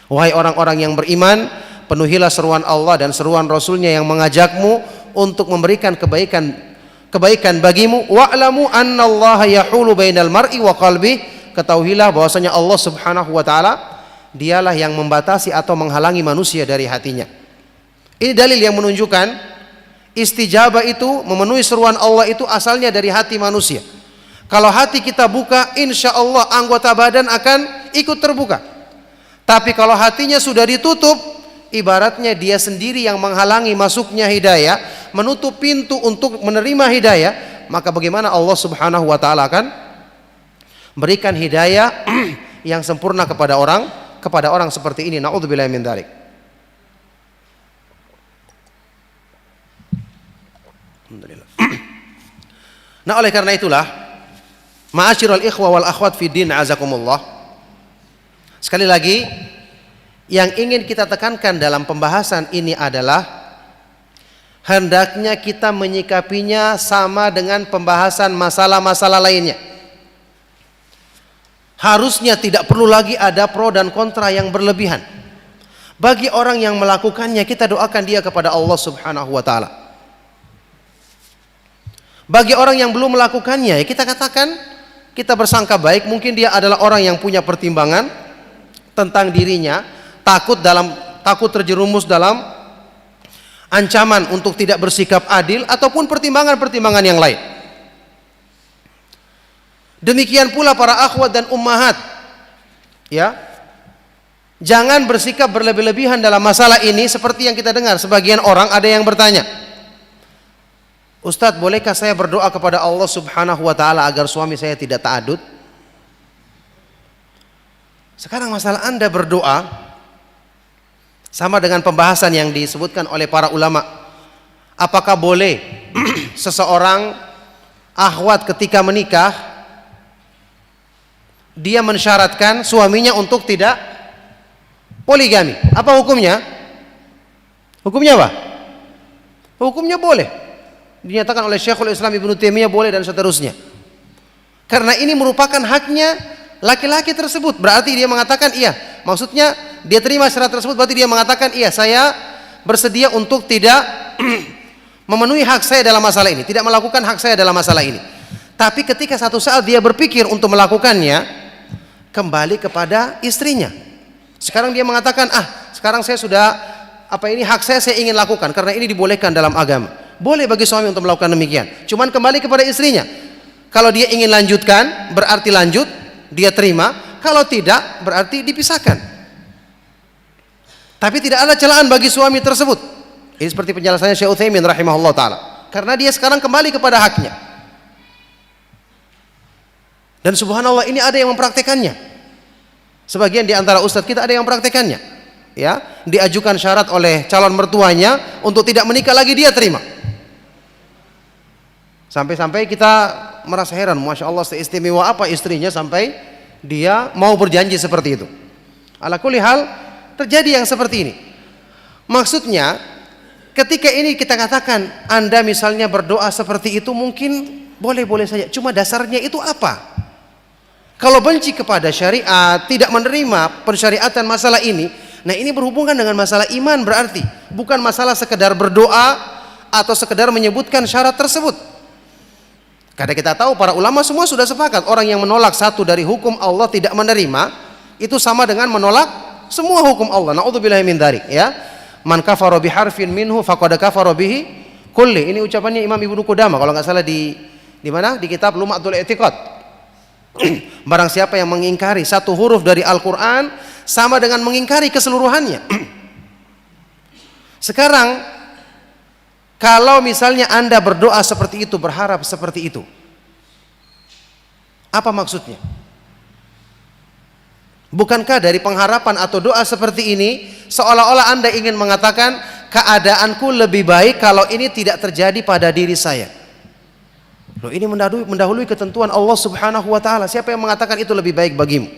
Wahai orang-orang yang beriman, penuhilah seruan Allah dan seruan Rasulnya yang mengajakmu untuk memberikan kebaikan bagimu. Wa'lamu annallaha yahulu bainal mar'i wa qalbi. Ketahuilah bahwasanya Allah Subhanahu wa ta'ala dialah yang membatasi atau menghalangi manusia dari hatinya. Ini dalil yang menunjukkan istijabah itu, memenuhi seruan Allah itu asalnya dari hati manusia. Kalau hati kita buka, insya Allah anggota badan akan ikut terbuka. Tapi kalau hatinya sudah ditutup, ibaratnya dia sendiri yang menghalangi masuknya hidayah, menutup pintu untuk menerima hidayah. Maka bagaimana Allah Subhanahu wa ta'ala akan berikan hidayah yang sempurna kepada orang seperti ini. Na'udzubillahi min dzalik. Alhamdulillah. Nah, oleh karena itulah, ma'asyiral ikhwa wal akhwat fi din, azakumullah. Sekali lagi, yang ingin kita tekankan dalam pembahasan ini adalah hendaknya kita menyikapinya sama dengan pembahasan masalah-masalah lainnya. Harusnya tidak perlu lagi ada pro dan kontra yang berlebihan. Bagi orang yang melakukannya, kita doakan dia kepada Allah Subhanahu wa ta'ala. Bagi orang yang belum melakukannya, ya kita katakan, kita bersangka baik, mungkin dia adalah orang yang punya pertimbangan tentang dirinya, takut terjerumus dalam ancaman untuk tidak bersikap adil, ataupun pertimbangan-pertimbangan yang lain. Demikian pula para akhwat dan ummahat, ya, jangan bersikap berlebih-lebihan dalam masalah ini. Seperti yang kita dengar, sebagian orang ada yang bertanya, Ustadz, bolehkah saya berdoa kepada Allah Subhanahu wa ta'ala agar suami saya tidak ta'adud? Sekarang masalah Anda berdoa sama dengan pembahasan yang disebutkan oleh para ulama. Apakah boleh seseorang akhwat ketika menikah dia mensyaratkan suaminya untuk tidak poligami? Apa hukumnya? Hukumnya apa? Hukumnya boleh. Dinyatakan oleh Syekhul Islam Ibnu Taimiyah boleh dan seterusnya. Karena ini merupakan haknya laki-laki tersebut. Berarti dia mengatakan iya. Maksudnya dia terima syarat tersebut, berarti dia mengatakan iya, saya bersedia untuk tidak memenuhi hak saya dalam masalah ini, tidak melakukan hak saya dalam masalah ini. Tapi ketika satu saat dia berpikir untuk melakukannya, kembali kepada istrinya. Sekarang dia mengatakan, sekarang saya sudah, hak saya ingin lakukan karena ini dibolehkan dalam agama. Boleh bagi suami untuk melakukan demikian. Cuman kembali kepada istrinya. Kalau dia ingin lanjutkan, berarti lanjut, dia terima. Kalau tidak, berarti dipisahkan. Tapi tidak ada celaan bagi suami tersebut. Ini seperti penjelasannya Syekh Utsaimin rahimahullah ta'ala. Karena dia sekarang kembali kepada haknya. Dan subhanallah, ini ada yang mempraktekannya. Sebagian di antara ustadz kita ada yang mempraktekannya. Ya, diajukan syarat oleh calon mertuanya untuk tidak menikah lagi, dia terima. Sampai-sampai kita merasa heran, masya Allah, seistimewa apa istrinya sampai dia mau berjanji seperti itu. Ala kulli hal, terjadi yang seperti ini. Maksudnya, ketika ini kita katakan Anda misalnya berdoa seperti itu mungkin boleh-boleh saja, cuma dasarnya itu apa? Kalau benci kepada syariat, tidak menerima pensyariatan masalah ini, nah ini berhubungan dengan masalah iman berarti, bukan masalah sekedar berdoa atau sekedar menyebutkan syarat tersebut. Karena kita tahu para ulama semua sudah sepakat, orang yang menolak satu dari hukum Allah tidak menerima, itu sama dengan menolak semua hukum Allah. Na'udzubillahi min dzalik, ya. Man kafara biharfin minhu faqad kafara bihi kulli. Ini ucapannya Imam Ibnu Qudamah kalau nggak salah di mana? Di kitab Lum'atul I'tiqad. Barang siapa yang mengingkari satu huruf dari Al-Quran sama dengan mengingkari keseluruhannya. Sekarang kalau misalnya Anda berdoa seperti itu, berharap seperti itu, apa maksudnya? Bukankah dari pengharapan atau doa seperti ini seolah-olah Anda ingin mengatakan keadaanku lebih baik kalau ini tidak terjadi pada diri saya? Loh, ini mendahului ketentuan Allah Subhanahu wa taala. Siapa yang mengatakan itu lebih baik bagimu?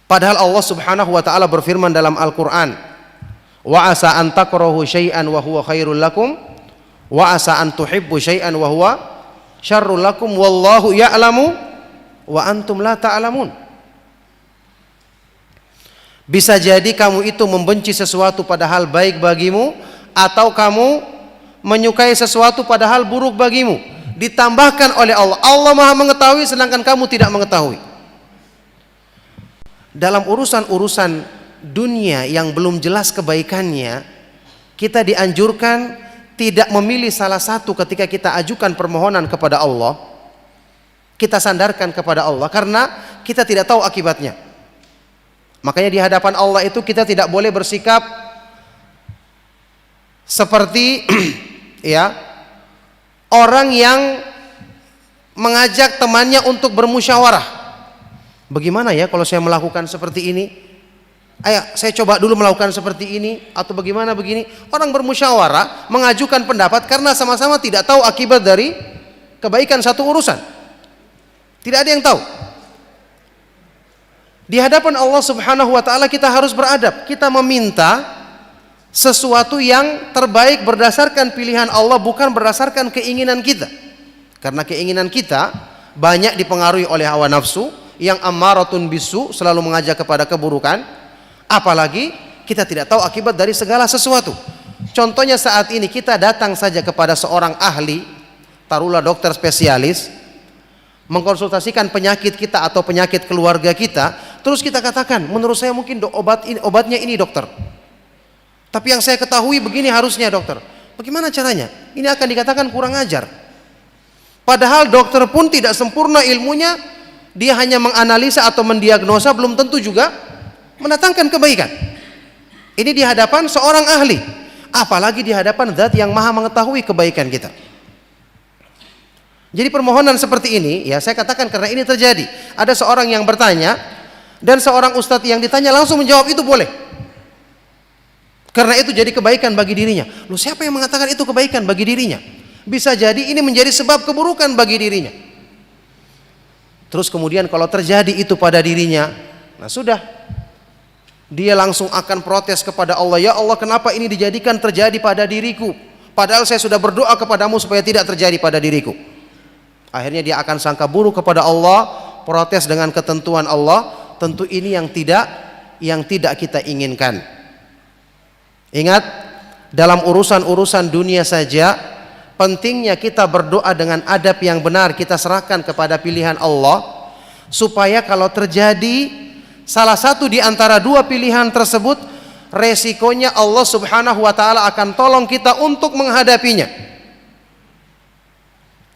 Padahal Allah Subhanahu wa taala berfirman dalam Al-Qur'an, "Wa asa an takrahu syai'an wa huwa khairul lakum, wa asa an tuhibbu syai'an wa huwa syarrul lakum, wallahu ya'lamu wa antum la ta'lamun." Bisa jadi kamu itu membenci sesuatu padahal baik bagimu, atau kamu menyukai sesuatu padahal buruk bagimu, ditambahkan oleh Allah. Allah Maha mengetahui sedangkan kamu tidak mengetahui. Dalam urusan-urusan dunia yang belum jelas kebaikannya, kita dianjurkan tidak memilih salah satu ketika kita ajukan permohonan kepada Allah. Kita sandarkan kepada Allah karena kita tidak tahu akibatnya. Makanya di hadapan Allah itu kita tidak boleh bersikap seperti ya, orang yang mengajak temannya untuk bermusyawarah. Bagaimana ya kalau saya melakukan seperti ini? Ayo saya coba dulu melakukan seperti ini, atau bagaimana begini. Orang bermusyawarah mengajukan pendapat karena sama-sama tidak tahu akibat dari kebaikan satu urusan. Tidak ada yang tahu. Di hadapan Allah Subhanahu wa taala kita harus beradab. Kita meminta sesuatu yang terbaik berdasarkan pilihan Allah, bukan berdasarkan keinginan kita. Karena keinginan kita banyak dipengaruhi oleh hawa nafsu yang ammaratun bisu, selalu mengajak kepada keburukan. Apalagi kita tidak tahu akibat dari segala sesuatu. Contohnya saat ini kita datang saja kepada seorang ahli, taruhlah dokter spesialis, mengkonsultasikan penyakit kita atau penyakit keluarga kita, terus kita katakan, menurut saya mungkin obatnya ini dokter, tapi yang saya ketahui begini harusnya dokter. Bagaimana caranya? Ini akan dikatakan kurang ajar. Padahal dokter pun tidak sempurna ilmunya, dia hanya menganalisa atau mendiagnosa, belum tentu juga mendatangkan kebaikan. Ini di hadapan seorang ahli, apalagi di hadapan Zat yang Maha mengetahui kebaikan kita. Jadi permohonan seperti ini, ya saya katakan karena ini terjadi. Ada seorang yang bertanya dan seorang ustadz yang ditanya langsung menjawab itu boleh. Karena itu jadi kebaikan bagi dirinya. Loh, siapa yang mengatakan itu kebaikan bagi dirinya? Bisa jadi ini menjadi sebab keburukan bagi dirinya. Terus kemudian kalau terjadi itu pada dirinya, nah sudah, dia langsung akan protes kepada Allah. Ya Allah, kenapa ini dijadikan terjadi pada diriku? Padahal saya sudah berdoa kepadamu supaya tidak terjadi pada diriku. Akhirnya dia akan sangka buruk kepada Allah, protes dengan ketentuan Allah. Tentu ini yang tidak kita inginkan. Ingat, dalam urusan-urusan dunia saja pentingnya kita berdoa dengan adab yang benar, kita serahkan kepada pilihan Allah, supaya kalau terjadi salah satu di antara dua pilihan tersebut, resikonya Allah Subhanahu wa taala akan tolong kita untuk menghadapinya.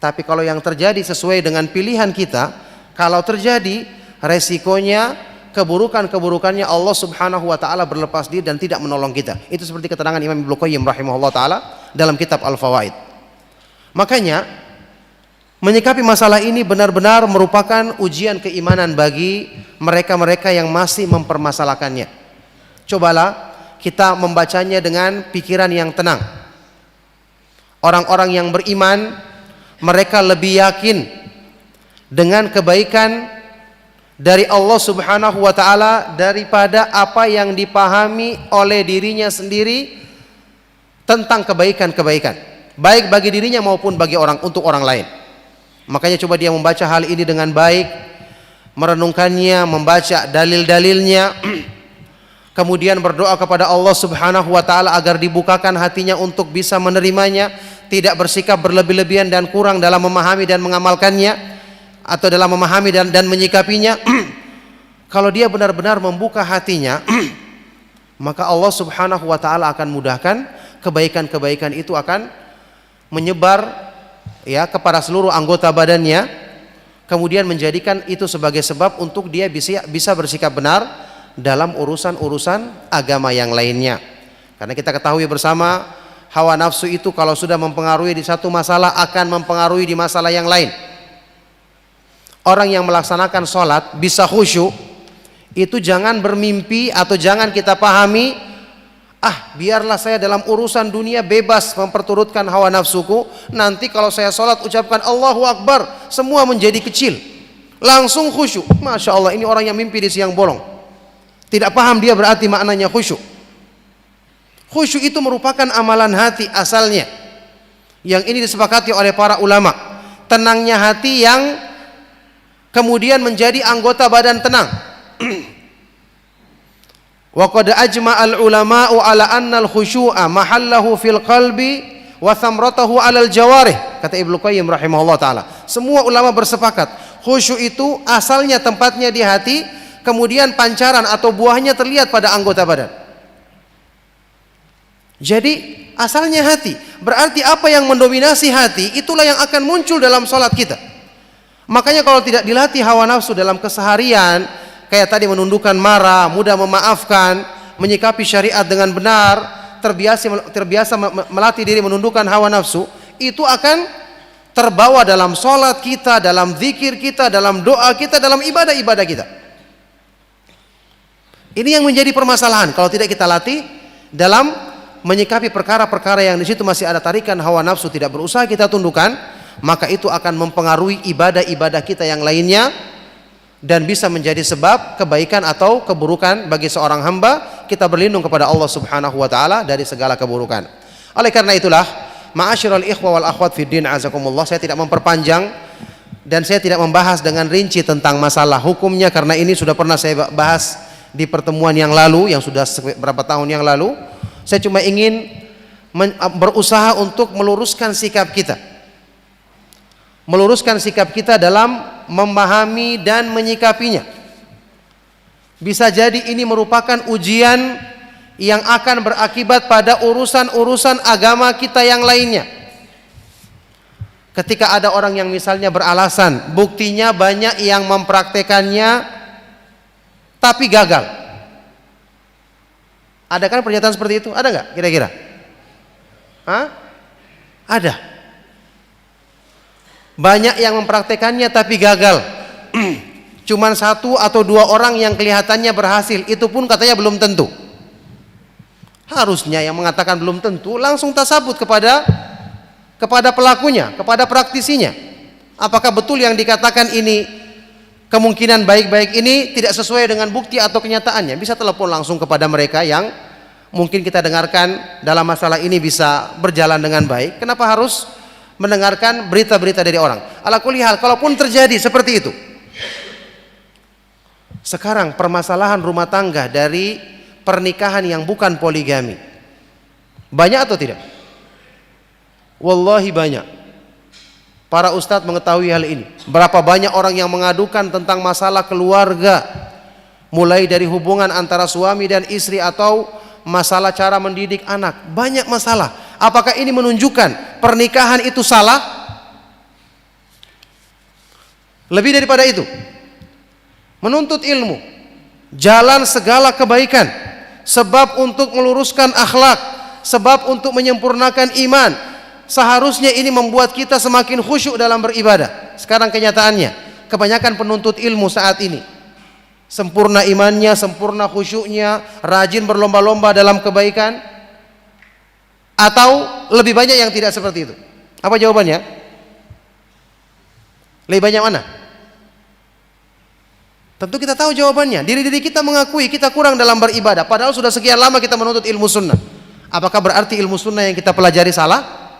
Tapi kalau yang terjadi sesuai dengan pilihan kita, kalau terjadi resikonya keburukannya Allah Subhanahu wa taala berlepas diri dan tidak menolong kita. Itu seperti keterangan Imam Ibnu Qayyim rahimahullah taala dalam kitab Al-Fawaid. Makanya menyikapi masalah ini benar-benar merupakan ujian keimanan bagi mereka-mereka yang masih mempermasalahkannya. Cobalah kita membacanya dengan pikiran yang tenang. Orang-orang yang beriman, mereka lebih yakin dengan kebaikan dari Allah Subhanahu wa taala daripada apa yang dipahami oleh dirinya sendiri tentang kebaikan-kebaikan, baik bagi dirinya maupun bagi untuk orang lain. Makanya coba dia membaca hal ini dengan baik, merenungkannya, membaca dalil-dalilnya, kemudian berdoa kepada Allah Subhanahu wa taala agar dibukakan hatinya untuk bisa menerimanya, tidak bersikap berlebih-lebihan dan kurang dalam memahami dan mengamalkannya, atau dalam memahami dan menyikapinya. Kalau dia benar-benar membuka hatinya, maka Allah Subhanahu wa taala akan mudahkan kebaikan-kebaikan itu akan menyebar ya kepada seluruh anggota badannya, kemudian menjadikan itu sebagai sebab untuk dia bisa bersikap benar dalam urusan-urusan agama yang lainnya. Karena kita ketahui bersama, hawa nafsu itu kalau sudah mempengaruhi di satu masalah akan mempengaruhi di masalah yang lain. Orang yang melaksanakan sholat bisa khusyuk, itu jangan bermimpi atau jangan kita pahami, biarlah saya dalam urusan dunia bebas memperturutkan hawa nafsuku, nanti kalau saya sholat ucapkan Allahu Akbar, semua menjadi kecil, langsung khusyuk. Masya Allah, ini orang yang mimpi di siang bolong, tidak paham dia berarti maknanya khusyuk. Khusyuk itu merupakan amalan hati asalnya, yang ini disepakati oleh para ulama. Tenangnya hati yang kemudian menjadi anggota badan tenang. Wa qad ajma'al ulama'u ala anna al-khusyu'a mahallahu fil qalbi wa thamratahu 'alal jawarih, kata Ibnu Qayyim rahimahullah taala. Semua ulama bersepakat, khusyuk itu asalnya tempatnya di hati, kemudian pancaran atau buahnya terlihat pada anggota badan. Jadi asalnya hati, berarti apa yang mendominasi hati itulah yang akan muncul dalam salat kita. Makanya kalau tidak dilatih hawa nafsu dalam keseharian, kayak tadi menundukkan marah, mudah memaafkan, menyikapi syariat dengan benar, terbiasa melatih diri menundukkan hawa nafsu, itu akan terbawa dalam sholat kita, dalam zikir kita, dalam doa kita, dalam ibadah-ibadah kita. Ini yang menjadi permasalahan kalau tidak kita latih dalam menyikapi perkara-perkara yang di situ masih ada tarikan hawa nafsu, tidak berusaha kita tundukkan, maka itu akan mempengaruhi ibadah-ibadah kita yang lainnya dan bisa menjadi sebab kebaikan atau keburukan bagi seorang hamba. Kita berlindung kepada Allah Subhanahu wa taala dari segala keburukan. Oleh karena itulah, ma'asyiral ikhwa wal akhwat fid din azakumullah, saya tidak memperpanjang dan saya tidak membahas dengan rinci tentang masalah hukumnya, karena ini sudah pernah saya bahas di pertemuan yang lalu, yang sudah beberapa tahun yang lalu. Saya cuma ingin berusaha untuk meluruskan sikap kita, dalam memahami dan menyikapinya. Bisa jadi ini merupakan ujian yang akan berakibat pada urusan-urusan agama kita yang lainnya. Ketika ada orang yang misalnya beralasan, buktinya banyak yang mempraktekannya tapi gagal. Ada kan pernyataan seperti itu? Ada nggak kira-kira? Ada. Banyak yang mempraktekannya tapi gagal. Cuman 1 atau 2 orang yang kelihatannya berhasil, itu pun katanya belum tentu. Harusnya yang mengatakan belum tentu langsung tasabut kepada pelakunya, kepada praktisinya. Apakah betul yang dikatakan ini, kemungkinan baik-baik ini tidak sesuai dengan bukti atau kenyataannya? Bisa telepon langsung kepada mereka yang mungkin kita dengarkan dalam masalah ini bisa berjalan dengan baik. Kenapa harus mendengarkan berita-berita dari orang? Ala kulli hal, kalaupun terjadi seperti itu, sekarang permasalahan rumah tangga dari pernikahan yang bukan poligami banyak atau tidak? Wallahi banyak. Para ustadz mengetahui hal ini. Berapa banyak orang yang mengadukan tentang masalah keluarga, mulai dari hubungan antara suami dan istri atau masalah cara mendidik anak. Banyak masalah. Apakah ini menunjukkan pernikahan itu salah? Lebih daripada itu, menuntut ilmu, jalan segala kebaikan, sebab untuk meluruskan akhlak, sebab untuk menyempurnakan iman. Seharusnya ini membuat kita semakin khusyuk dalam beribadah. Sekarang kenyataannya, kebanyakan penuntut ilmu saat ini sempurna imannya, sempurna khusyuknya, rajin berlomba-lomba dalam kebaikan, atau lebih banyak yang tidak seperti itu? Apa jawabannya? Lebih banyak mana? Tentu kita tahu jawabannya. Diri kita mengakui kita kurang dalam beribadah, padahal sudah sekian lama kita menuntut ilmu sunnah. Apakah berarti ilmu sunnah yang kita pelajari salah?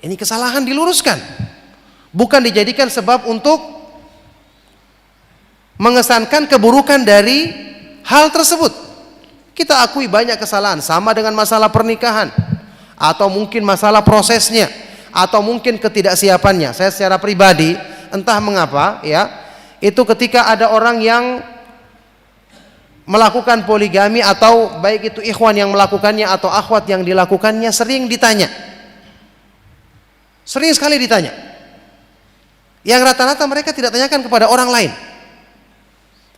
Ini kesalahan diluruskan, bukan dijadikan sebab untuk mengesankan keburukan dari hal tersebut. Kita akui banyak kesalahan, sama dengan masalah pernikahan, atau mungkin masalah prosesnya, atau mungkin ketidaksiapannya. Saya secara pribadi entah mengapa ya, itu ketika ada orang yang melakukan poligami, atau baik itu ikhwan yang melakukannya atau akhwat yang dilakukannya, sering ditanya, sering sekali ditanya, yang rata-rata mereka tidak tanyakan kepada orang lain.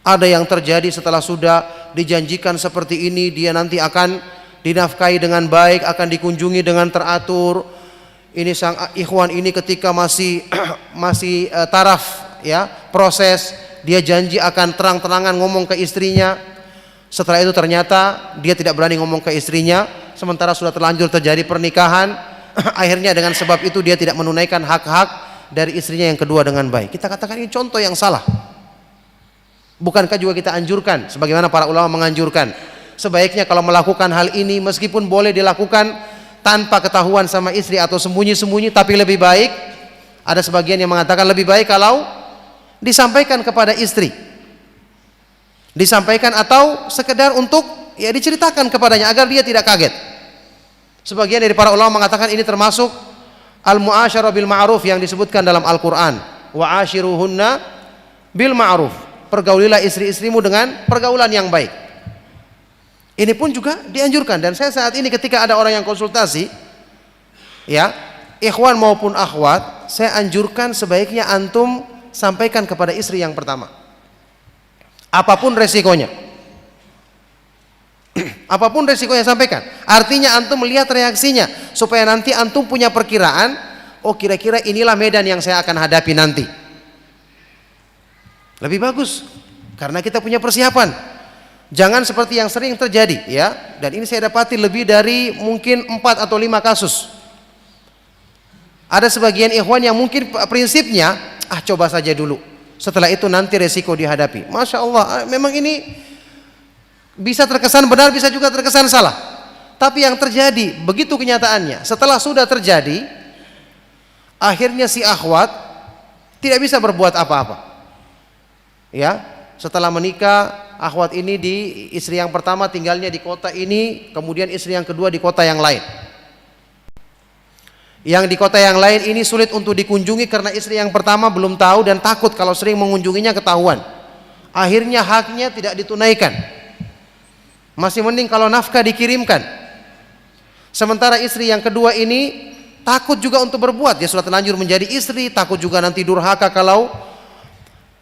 Ada yang terjadi setelah sudah dijanjikan seperti ini, dia nanti akan dinafkahi dengan baik, akan dikunjungi dengan teratur. Ini sang ikhwan ini ketika masih taraf ya, proses, dia janji akan terang-terangan ngomong ke istrinya. Setelah itu ternyata dia tidak berani ngomong ke istrinya, sementara sudah terlanjur terjadi pernikahan. Akhirnya dengan sebab itu dia tidak menunaikan hak-hak dari istrinya yang kedua dengan baik. Kita katakan ini contoh yang salah. Bukankah juga kita anjurkan, sebagaimana para ulama menganjurkan, sebaiknya kalau melakukan hal ini meskipun boleh dilakukan tanpa ketahuan sama istri atau sembunyi-sembunyi, tapi lebih baik, ada sebagian yang mengatakan lebih baik kalau disampaikan kepada istri, disampaikan atau sekedar untuk ya diceritakan kepadanya agar dia tidak kaget. Sebagian dari para ulama mengatakan ini termasuk al-mu'asyarah bil ma'ruf yang disebutkan dalam Al-Quran, wa ashiruhunna bil ma'ruf, pergaulilah istri-istrimu dengan pergaulan yang baik. Ini pun juga dianjurkan. Dan saya saat ini ketika ada orang yang konsultasi ya, ikhwan maupun akhwat, saya anjurkan sebaiknya antum sampaikan kepada istri yang pertama, apapun resikonya. Apapun resikonya sampaikan. Artinya antum melihat reaksinya, supaya nanti antum punya perkiraan, oh kira-kira inilah medan yang saya akan hadapi nanti. Lebih bagus, karena kita punya persiapan. Jangan seperti yang sering terjadi ya, dan ini saya dapati lebih dari mungkin 4 atau 5 kasus. Ada sebagian ikhwan yang mungkin prinsipnya, coba saja dulu, setelah itu nanti resiko dihadapi. Masya Allah, memang ini bisa terkesan benar, bisa juga terkesan salah. Tapi yang terjadi begitu kenyataannya. Setelah sudah terjadi, akhirnya si akhwat tidak bisa berbuat apa-apa. Ya, setelah menikah, akhwat ini di istri yang pertama tinggalnya di kota ini, kemudian istri yang kedua di kota yang lain. Yang di kota yang lain ini sulit untuk dikunjungi karena istri yang pertama belum tahu dan takut kalau sering mengunjunginya ketahuan. Akhirnya haknya tidak ditunaikan. Masih mending kalau nafkah dikirimkan. Sementara istri yang kedua ini takut juga untuk berbuat, dia sudah terlanjur menjadi istri, takut juga nanti durhaka kalau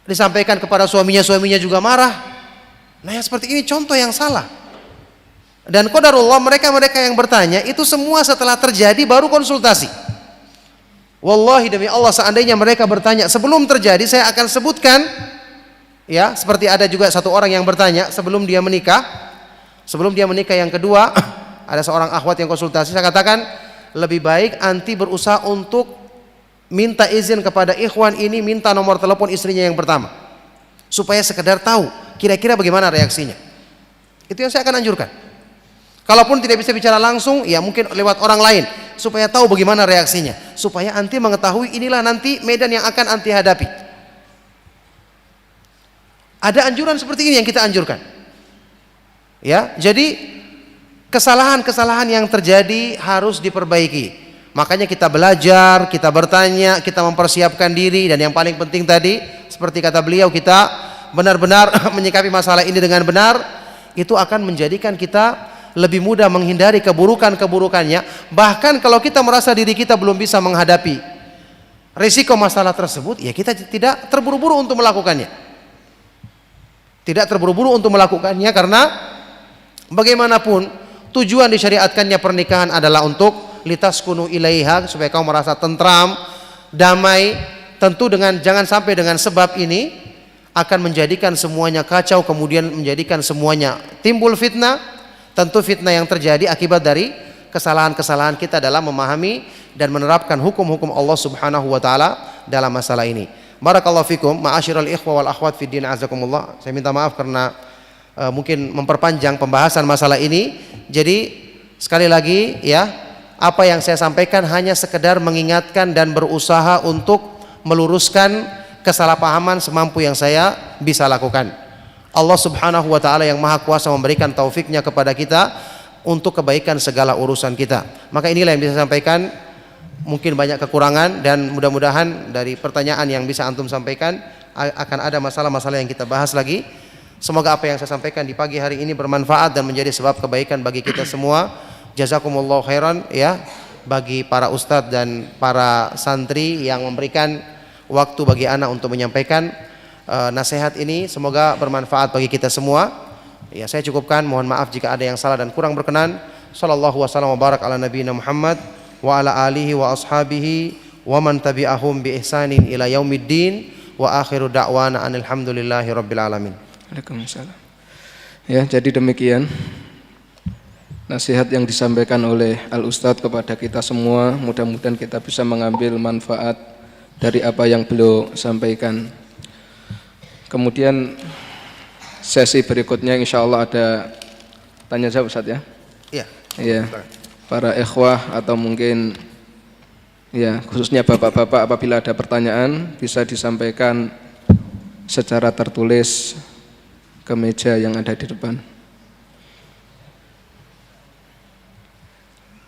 disampaikan kepada suaminya, suaminya juga marah. Nah yang seperti ini contoh yang salah. Dan qadarullah, mereka yang bertanya itu semua setelah terjadi baru konsultasi. Wallahi demi Allah, seandainya mereka bertanya sebelum terjadi, saya akan sebutkan ya, seperti ada juga satu orang yang bertanya sebelum dia menikah yang kedua, ada seorang akhwat yang konsultasi, saya katakan lebih baik anti berusaha untuk minta izin kepada ikhwan ini, minta nomor telepon istrinya yang pertama, supaya sekedar tahu kira-kira bagaimana reaksinya. Itu yang saya akan anjurkan. Kalaupun tidak bisa bicara langsung, ya mungkin lewat orang lain, supaya tahu bagaimana reaksinya, supaya anti mengetahui inilah nanti medan yang akan anti hadapi. Ada anjuran seperti ini yang kita anjurkan. Ya, jadi kesalahan-kesalahan yang terjadi harus diperbaiki. Makanya kita belajar, kita bertanya, kita mempersiapkan diri, dan yang paling penting tadi, seperti kata beliau, kita benar-benar menyikapi masalah ini dengan benar. Itu akan menjadikan kita lebih mudah menghindari keburukan-keburukannya. Bahkan kalau kita merasa diri kita belum bisa menghadapi risiko masalah tersebut, ya kita tidak terburu-buru untuk melakukannya. Tidak terburu-buru untuk melakukannya, karena bagaimanapun tujuan disyariatkannya pernikahan adalah untuk litaskunu ilaiha, supaya kamu merasa tentram, damai. Tentu jangan sampai dengan sebab ini akan menjadikan semuanya kacau, kemudian menjadikan semuanya timbul fitnah. Tentu fitnah yang terjadi akibat dari kesalahan-kesalahan kita dalam memahami dan menerapkan hukum-hukum Allah Subhanahu wa taala dalam masalah ini. Barakallahu fikum, ma'asyiral ikhwa wal akhwat fid din azakumullah. Saya minta maaf karena mungkin memperpanjang pembahasan masalah ini. Jadi sekali lagi ya, apa yang saya sampaikan hanya sekedar mengingatkan dan berusaha untuk meluruskan kesalahpahaman semampu yang saya bisa lakukan. Allah Subhanahu wa taala yang Maha Kuasa memberikan taufiknya kepada kita untuk kebaikan segala urusan kita. Maka inilah yang bisa saya sampaikan. Mungkin banyak kekurangan dan mudah-mudahan dari pertanyaan yang bisa antum sampaikan akan ada masalah-masalah yang kita bahas lagi. Semoga apa yang saya sampaikan di pagi hari ini bermanfaat dan menjadi sebab kebaikan bagi kita semua. Jazakumullahu khairan ya, bagi para ustadz dan para santri yang memberikan waktu bagi ana untuk menyampaikan nasihat ini. Semoga bermanfaat bagi kita semua. Ya, saya cukupkan, mohon maaf jika ada yang salah dan kurang berkenan. Sallallahu wasallam wa barak ala nabiyina Muhammad wa ala alihi wa ashabihi wa man tabi'ahum bi ihsanin ila yaumiddin wa akhiru da'wana alhamdulillahi rabbil alamin.
Waalaikumsalam. Ya, jadi demikian nasihat yang disampaikan oleh Al Ustadz kepada kita semua. Mudah-mudahan kita bisa mengambil manfaat dari apa yang beliau sampaikan. Kemudian sesi berikutnya insya Allah ada tanya jawab Ustadz ya.
Iya.
Iya. Para ikhwah atau mungkin ya khususnya bapak-bapak, apabila ada pertanyaan bisa disampaikan secara tertulis ke meja yang ada di depan.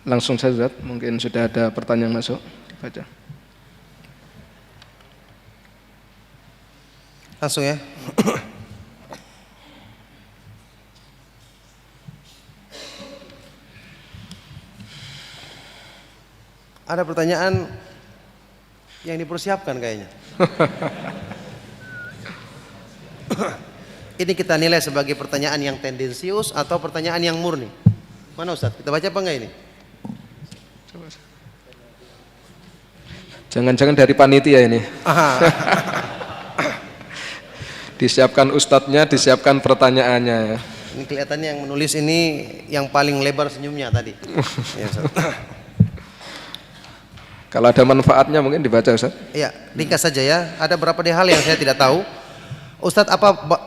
Langsung saja Ustaz, mungkin sudah ada pertanyaan masuk, dibaca.
Langsung ya. Ada pertanyaan yang dipersiapkan kayaknya. Ini kita nilai sebagai pertanyaan yang tendensius atau pertanyaan yang murni. Mana Ustaz? Kita baca apa enggak ini?
Jangan-jangan dari panitia ini. Disiapkan ustadznya, disiapkan pertanyaannya.
Ini kelihatannya yang menulis ini yang paling lebar senyumnya tadi. Ya,
kalau ada manfaatnya mungkin dibaca Ustaz.
Iya, ringkas saja ya. Ada beberapa hal yang saya tidak tahu. Ustadz,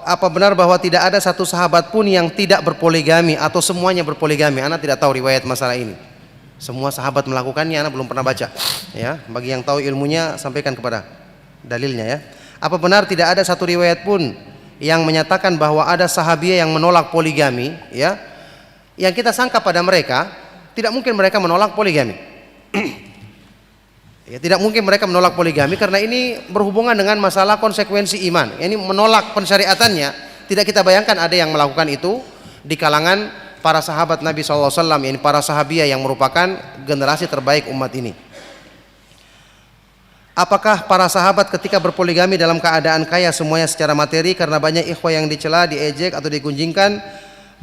apa benar bahwa tidak ada satu sahabat pun yang tidak berpoligami atau semuanya berpoligami? Ana tidak tahu riwayat masalah ini. Semua sahabat melakukannya, ana belum pernah baca. Ya, bagi yang tahu ilmunya sampaikan kepada dalilnya ya. Apa benar tidak ada satu riwayat pun yang menyatakan bahwa ada sahabiah yang menolak poligami? Ya, yang kita sangka pada mereka, tidak mungkin mereka menolak poligami. Ya, tidak mungkin mereka menolak poligami karena ini berhubungan dengan masalah konsekuensi iman. Ini menolak pensyariatannya. Tidak kita bayangkan ada yang melakukan itu di kalangan para sahabat Nabi SAW, yakni para sahabiah yang merupakan generasi terbaik umat ini. Apakah para sahabat ketika berpoligami dalam keadaan kaya semuanya secara materi karena banyak ikhwah yang dicela, diejek atau digunjingkan,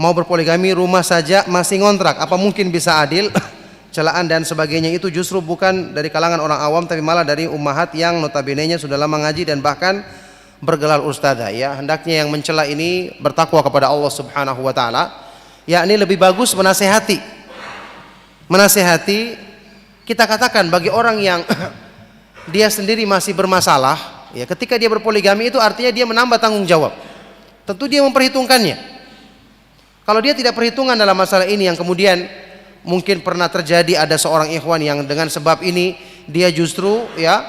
mau berpoligami rumah saja masih ngontrak? Apa mungkin bisa adil? Celaan dan sebagainya itu justru bukan dari kalangan orang awam tapi malah dari ummahat yang notabene-nya sudah lama ngaji dan bahkan bergelar ustadzah. Ya, hendaknya yang mencela ini bertakwa kepada Allah Subhanahu wa taala. Yakni lebih bagus menasehati. Menasehati, kita katakan bagi orang yang dia sendiri masih bermasalah, ya ketika dia berpoligami itu artinya dia menambah tanggung jawab. Tentu dia memperhitungkannya. Kalau dia tidak perhitungan dalam masalah ini yang kemudian mungkin pernah terjadi ada seorang ikhwan yang dengan sebab ini dia justru ya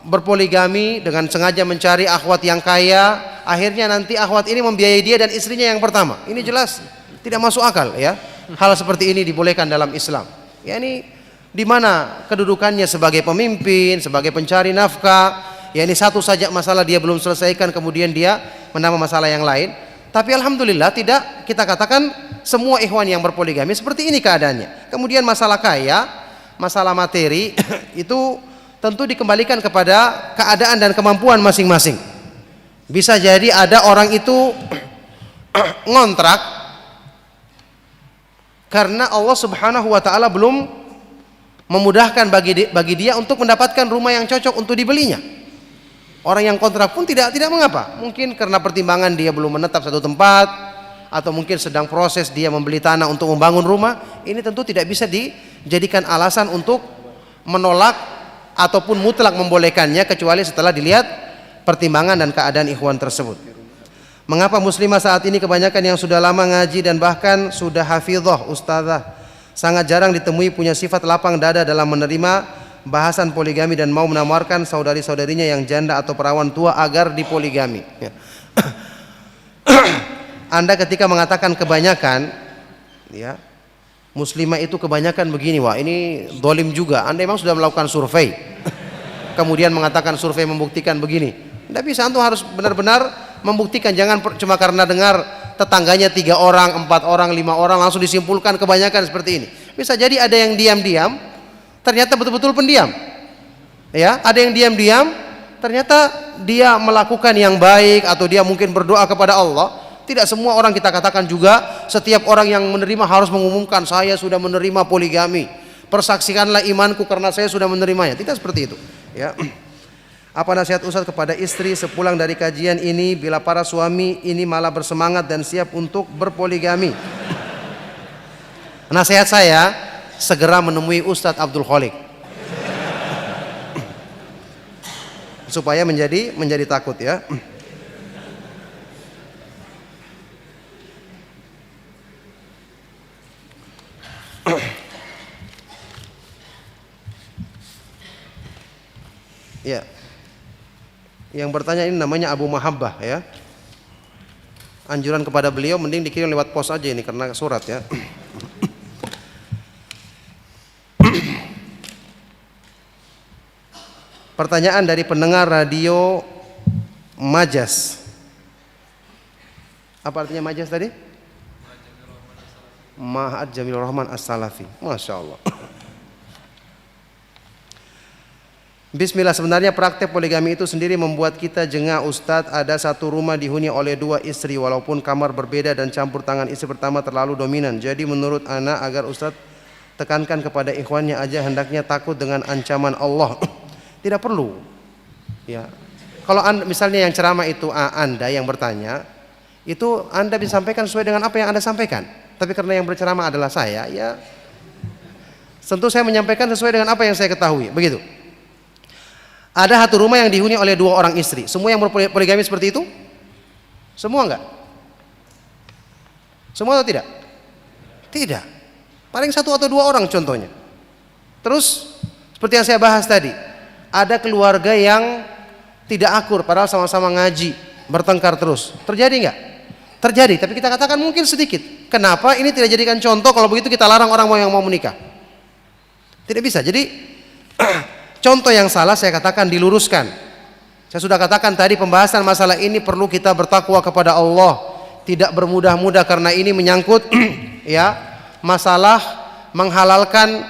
berpoligami dengan sengaja mencari akhwat yang kaya, akhirnya nanti akhwat ini membiayai dia dan istrinya yang pertama. Ini jelas tidak masuk akal ya. Hal seperti ini dibolehkan dalam Islam. Ya, ini di mana kedudukannya sebagai pemimpin, sebagai pencari nafkah. Ya, ini satu saja masalah dia belum selesaikan kemudian dia menambah masalah yang lain. Tapi alhamdulillah tidak kita katakan semua ikhwan yang berpoligami seperti ini keadaannya. Kemudian masalah kaya, masalah materi itu tentu dikembalikan kepada keadaan dan kemampuan masing-masing. Bisa jadi ada orang itu ngontrak karena Allah Subhanahu wa taala belum memudahkan bagi dia untuk mendapatkan rumah yang cocok untuk dibelinya. Orang yang kontrak pun tidak mengapa. Mungkin karena pertimbangan dia belum menetap satu tempat, atau mungkin sedang proses dia membeli tanah untuk membangun rumah. Ini tentu tidak bisa dijadikan alasan untuk menolak ataupun mutlak membolehkannya kecuali setelah dilihat pertimbangan dan keadaan ikhwan tersebut. Mengapa muslimah saat ini kebanyakan yang sudah lama ngaji dan bahkan sudah hafizah, ustazah, sangat jarang ditemui punya sifat lapang dada dalam menerima bahasan poligami dan mau menawarkan saudari-saudarinya yang janda atau perawan tua agar dipoligami. Ya. Anda ketika mengatakan kebanyakan, ya, muslimah itu kebanyakan begini, wah ini dolim juga. Anda memang sudah melakukan survei, kemudian mengatakan survei membuktikan begini. Tidak bisa, antum harus benar-benar membuktikan. Jangan cuma karena dengar tetangganya 3 orang, 4 orang, 5 orang langsung disimpulkan kebanyakan seperti ini. Bisa jadi ada yang diam-diam, ternyata betul-betul pendiam. Ya, ada yang diam-diam, ternyata dia melakukan yang baik atau dia mungkin berdoa kepada Allah. Tidak semua orang kita katakan juga setiap orang yang menerima harus mengumumkan saya sudah menerima poligami. Persaksikanlah imanku karena saya sudah menerimanya. Tidak seperti itu. Ya. Apa nasihat Ustaz kepada istri sepulang dari kajian ini bila para suami ini malah bersemangat dan siap untuk berpoligami? Nasihat saya, segera menemui Ustadz Abdul Khalik supaya menjadi takut, ya. Ya. Yang bertanya ini namanya Abu Mahabbah, ya. Anjuran kepada beliau mending dikirim lewat pos aja ini karena surat, ya. Pertanyaan dari pendengar radio Majas. Apa artinya Majas tadi? Ma'had Jamilur Rahman As-Salafi. Masya Allah. Bismillah, sebenarnya praktek poligami itu sendiri membuat kita jengah Ustadz. Ada satu rumah dihuni oleh 2 istri walaupun kamar berbeda dan campur tangan istri pertama terlalu dominan. Jadi menurut ana agar Ustadz tekankan kepada ikhwannya aja, hendaknya takut dengan ancaman Allah. Tidak perlu, ya. Kalau anda, misalnya yang ceramah itu Anda yang bertanya, itu Anda bisa sampaikan sesuai dengan apa yang Anda sampaikan. Tapi karena yang berceramah adalah saya, ya tentu saya menyampaikan sesuai dengan apa yang saya ketahui. Begitu. Ada satu rumah yang dihuni oleh 2 orang istri. Semua yang berpoligami seperti itu? Semua enggak? Semua atau tidak? Tidak. Paling 1 atau 2 orang contohnya. Terus seperti yang saya bahas tadi, ada keluarga yang tidak akur padahal sama-sama ngaji, bertengkar terus. Terjadi enggak? Terjadi, tapi kita katakan mungkin sedikit. Kenapa ini tidak jadikan contoh? Kalau begitu kita larang orang yang mau menikah. Tidak bisa. Jadi contoh yang salah saya katakan diluruskan. Saya sudah katakan tadi pembahasan masalah ini perlu kita bertakwa kepada Allah, tidak bermudah-mudah karena ini menyangkut ya masalah menghalalkan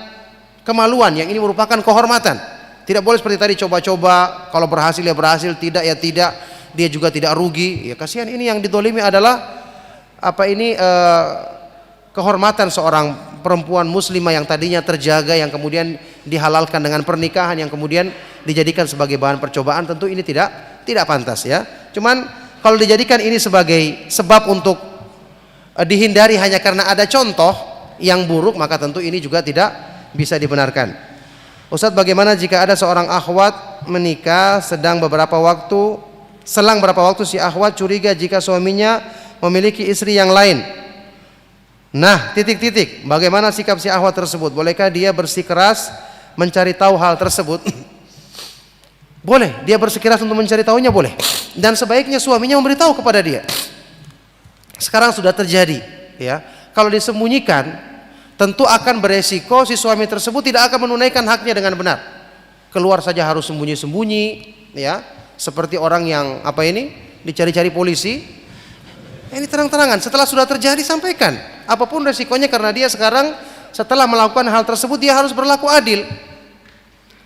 kemaluan yang ini merupakan kehormatan. Tidak boleh seperti tadi coba-coba, kalau berhasil ya berhasil, tidak ya tidak, dia juga tidak rugi. Ya kasihan, ini yang didolimi adalah kehormatan seorang perempuan muslimah yang tadinya terjaga, yang kemudian dihalalkan dengan pernikahan, yang kemudian dijadikan sebagai bahan percobaan. Tentu ini tidak pantas, ya. Cuman kalau dijadikan ini sebagai sebab untuk dihindari hanya karena ada contoh yang buruk, maka tentu ini juga tidak bisa dibenarkan. Ustadz, bagaimana jika ada seorang akhwat menikah selang beberapa waktu si akhwat curiga jika suaminya memiliki istri yang lain? Nah, bagaimana sikap si akhwat tersebut? Bolehkah dia bersikeras mencari tahu hal tersebut? Boleh, dia bersikeras untuk mencari tahunya, boleh. Dan sebaiknya suaminya memberitahu kepada dia. Sekarang sudah terjadi, ya. Kalau disembunyikan, tentu akan beresiko si suami tersebut tidak akan menunaikan haknya dengan benar. Keluar saja harus sembunyi-sembunyi, ya. Seperti orang yang dicari-cari polisi. Ini terang-terangan, setelah sudah terjadi sampaikan. Apapun resikonya, karena dia sekarang setelah melakukan hal tersebut dia harus berlaku adil.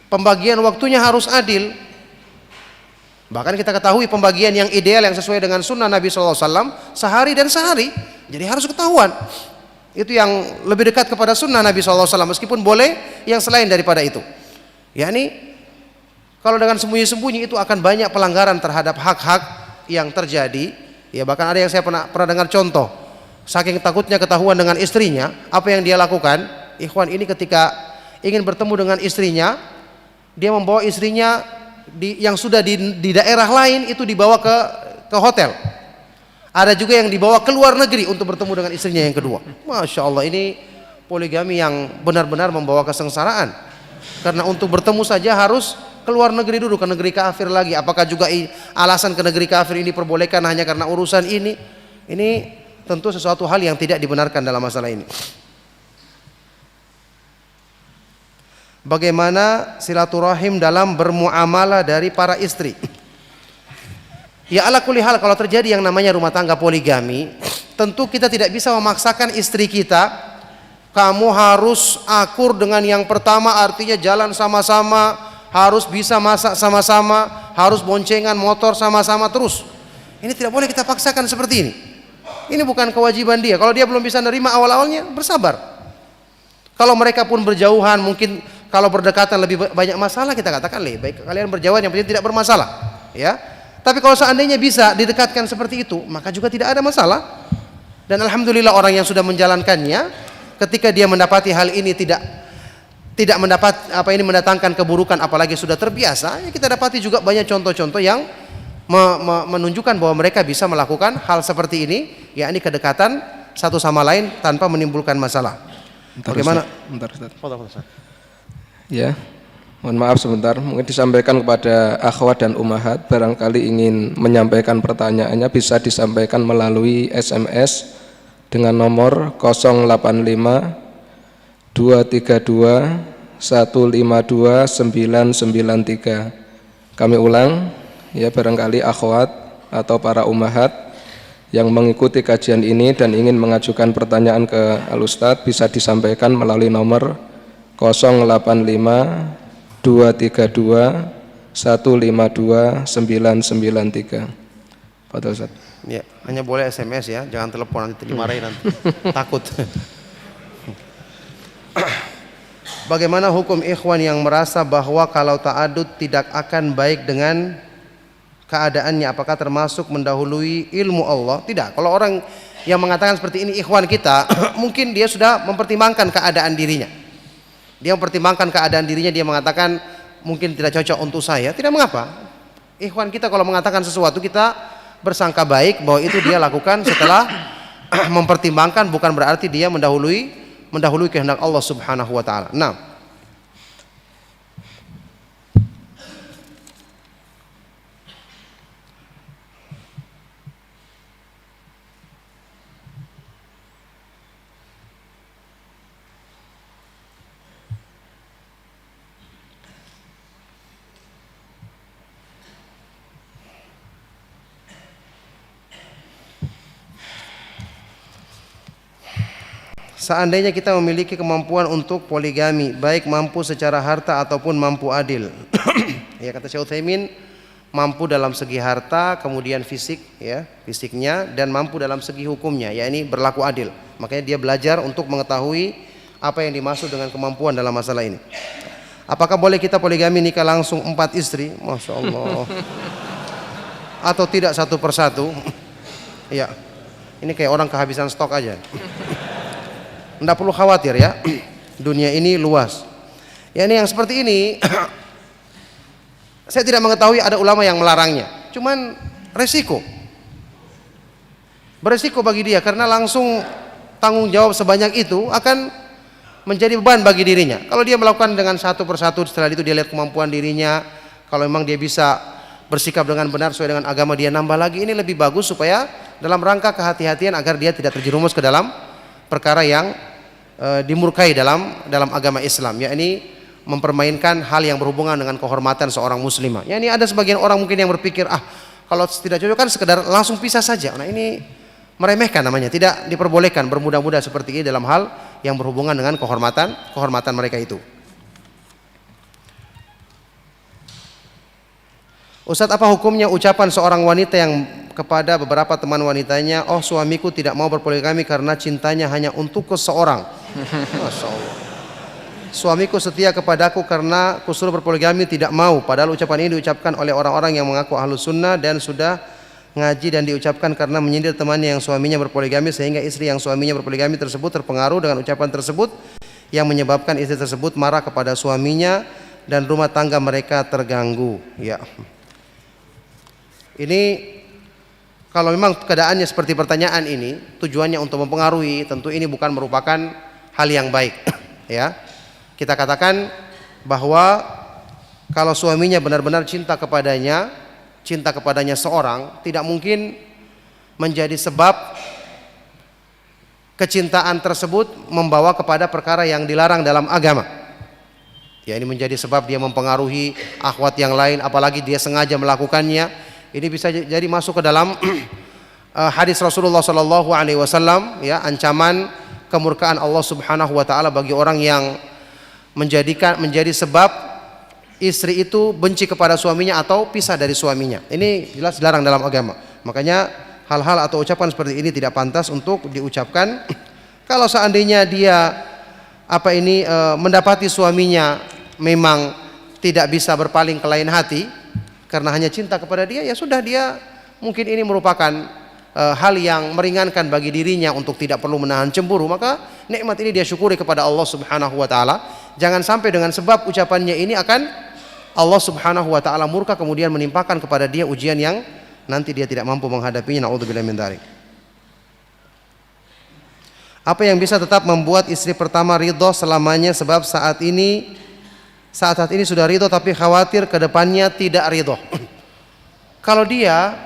Pembagian waktunya harus adil. Bahkan kita ketahui pembagian yang ideal yang sesuai dengan sunnah Nabi SAW sehari dan sehari. Jadi harus ketahuan. Itu yang lebih dekat kepada sunnah Nabi SAW, meskipun boleh yang selain daripada itu. Yani kalau dengan sembunyi-sembunyi itu akan banyak pelanggaran terhadap hak-hak yang terjadi. Ya, bahkan ada yang saya pernah dengar contoh, saking takutnya ketahuan dengan istrinya, apa yang dia lakukan? Ikhwan ini ketika ingin bertemu dengan istrinya, dia membawa istrinya yang sudah di daerah lain itu dibawa ke hotel. Ada juga yang dibawa ke luar negeri untuk bertemu dengan istrinya yang kedua. Masya Allah, ini poligami yang benar-benar membawa kesengsaraan. Karena untuk bertemu saja harus ke luar negeri dulu, ke negeri kafir lagi. Apakah juga alasan ke negeri kafir ini diperbolehkan hanya karena urusan ini? Ini tentu sesuatu hal yang tidak dibenarkan dalam masalah ini. Bagaimana silaturahim dalam bermuamalah dari para istri? Ya ala kulli hal, kalau terjadi yang namanya rumah tangga poligami, tentu kita tidak bisa memaksakan istri kita, kamu harus akur dengan yang pertama, artinya jalan sama-sama, harus bisa masak sama-sama, harus boncengan motor sama-sama terus. Ini tidak boleh kita paksakan seperti ini. Ini bukan kewajiban dia. Kalau dia belum bisa nerima awal-awalnya, bersabar. Kalau mereka pun berjauhan, mungkin kalau berdekatan lebih banyak masalah, kita katakan lebih baik kalian berjauhan, yang penting tidak bermasalah, ya. Tapi kalau seandainya bisa didekatkan seperti itu, maka juga tidak ada masalah. Dan alhamdulillah orang yang sudah menjalankannya, ketika dia mendapati hal ini tidak mendatangkan keburukan, apalagi sudah terbiasa, ya kita dapati juga banyak contoh-contoh yang menunjukkan bahwa mereka bisa melakukan hal seperti ini, yakni kedekatan satu sama lain tanpa menimbulkan masalah. Bagaimana?
Bentar, Ustaz. Ya. Mohon maaf sebentar, mungkin disampaikan kepada akhwat dan ummahat, barangkali ingin menyampaikan pertanyaannya bisa disampaikan melalui SMS dengan nomor 085 232 152 993. Kami ulang, ya, barangkali akhwat atau para ummahat yang mengikuti kajian ini dan ingin mengajukan pertanyaan ke Al-Ustadz bisa disampaikan melalui nomor 085 232 152 993. Fadhil Ustaz.
Ya, hanya boleh SMS ya, jangan telepon, nanti dimarahin nanti. Takut. Bagaimana hukum ikhwan yang merasa bahwa kalau ta'adud tidak akan baik dengan keadaannya, apakah termasuk mendahului ilmu Allah? Tidak. Kalau orang yang mengatakan seperti ini ikhwan kita, mungkin dia sudah mempertimbangkan keadaan dirinya. Dia mempertimbangkan keadaan dirinya, dia mengatakan mungkin tidak cocok untuk saya, tidak mengapa. Ikhwan kita kalau mengatakan sesuatu, kita bersangka baik bahwa itu dia lakukan setelah mempertimbangkan, bukan berarti dia mendahului kehendak Allah Subhanahu wa taala. Nah, seandainya kita memiliki kemampuan untuk poligami, baik mampu secara harta ataupun mampu adil. Ya, kata Syekh Utsaimin, mampu dalam segi harta, kemudian fisik, ya, fisiknya, dan mampu dalam segi hukumnya, yakni berlaku adil. Makanya dia belajar untuk mengetahui apa yang dimaksud dengan kemampuan dalam masalah ini. Apakah boleh kita poligami, nikah langsung 4 istri? Masya Allah. Atau tidak satu persatu? Ya, ini kayak orang kehabisan stok aja. Tidak perlu khawatir ya, dunia ini luas. Ya, ini yang seperti ini, saya tidak mengetahui ada ulama yang melarangnya. Cuman beresiko bagi dia, karena langsung tanggung jawab sebanyak itu akan menjadi beban bagi dirinya. Kalau dia melakukan dengan satu persatu, setelah itu dia lihat kemampuan dirinya, kalau memang dia bisa bersikap dengan benar sesuai dengan agama, dia nambah lagi. Ini lebih bagus supaya dalam rangka kehati-hatian agar dia tidak terjerumus ke dalam perkara yang dimurkai dalam agama Islam, yakni mempermainkan hal yang berhubungan dengan kehormatan seorang muslimah. Ya, ini ada sebagian orang mungkin yang berpikir, kalau tidak cocok kan sekedar langsung pisah saja. Nah, ini meremehkan namanya, tidak diperbolehkan bermudah-mudah seperti ini dalam hal yang berhubungan dengan kehormatan mereka itu. Ustadz, apa hukumnya ucapan seorang wanita yang kepada beberapa teman wanitanya, oh suamiku tidak mau berpoligami karena cintanya hanya untuk seseorang. Masya Allah. Suamiku setia kepadaku karena kusuruh berpoligami tidak mau. Padahal ucapan ini diucapkan oleh orang-orang yang mengaku ahlus sunnah dan sudah ngaji, dan diucapkan karena menyindir temannya yang suaminya berpoligami, sehingga istri yang suaminya berpoligami tersebut terpengaruh dengan ucapan tersebut yang menyebabkan istri tersebut marah kepada suaminya dan rumah tangga mereka terganggu. Ya. Ini kalau memang keadaannya seperti pertanyaan ini, tujuannya untuk mempengaruhi, tentu ini bukan merupakan hal yang baik. Ya, kita katakan bahwa kalau suaminya benar-benar cinta kepadanya seorang, tidak mungkin menjadi sebab kecintaan tersebut membawa kepada perkara yang dilarang dalam agama. Ya, ini menjadi sebab dia mempengaruhi akhwat yang lain, apalagi dia sengaja melakukannya. Ini bisa jadi masuk ke dalam hadis Rasulullah sallallahu alaihi wasallam, ya, ancaman kemurkaan Allah Subhanahu wa taala bagi orang yang menjadi sebab istri itu benci kepada suaminya atau pisah dari suaminya. Ini jelas dilarang dalam agama. Makanya hal-hal atau ucapan seperti ini tidak pantas untuk diucapkan. Kalau seandainya dia mendapati suaminya memang tidak bisa berpaling ke lain hati karena hanya cinta kepada dia, ya sudah, dia mungkin ini merupakan hal yang meringankan bagi dirinya untuk tidak perlu menahan cemburu, maka nikmat ini dia syukuri kepada Allah Subhanahu wa taala. Jangan sampai dengan sebab ucapannya ini akan Allah Subhanahu wa taala murka, kemudian menimpakan kepada dia ujian yang nanti dia tidak mampu menghadapinya. Naudzubillahi min dzalik. Apa yang bisa tetap membuat istri pertama ridho selamanya, sebab saat ini sudah ridho tapi khawatir ke depannya tidak ridho. Kalau dia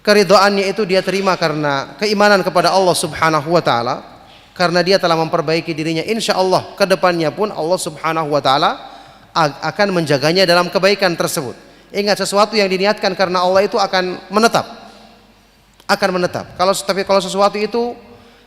keridhoannya itu dia terima karena keimanan kepada Allah Subhanahu wa taala, karena dia telah memperbaiki dirinya, insya Allah ke depannya pun Allah Subhanahu wa taala akan menjaganya dalam kebaikan tersebut. Ingat, sesuatu yang diniatkan karena Allah itu akan menetap. Tapi kalau sesuatu itu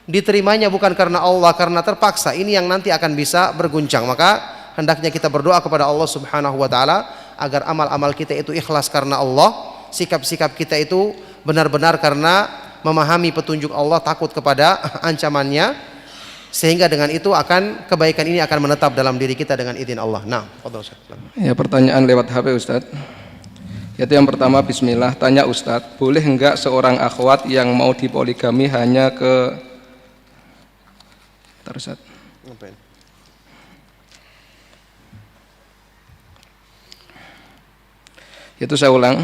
diterimanya bukan karena Allah, karena terpaksa, ini yang nanti akan bisa berguncang. Maka hendaknya kita berdoa kepada Allah Subhanahu wa taala agar amal-amal kita itu ikhlas karena Allah, sikap-sikap kita itu benar-benar karena memahami petunjuk Allah, takut kepada ancamannya, sehingga dengan itu kebaikan ini akan menetap dalam diri kita dengan izin Allah. Nah,
ya, pertanyaan lewat HP Ustaz. Yaitu yang pertama, bismillah, tanya Ustaz, boleh enggak seorang akhwat yang mau dipoligami hanya ke Ustaz? Itu saya ulang.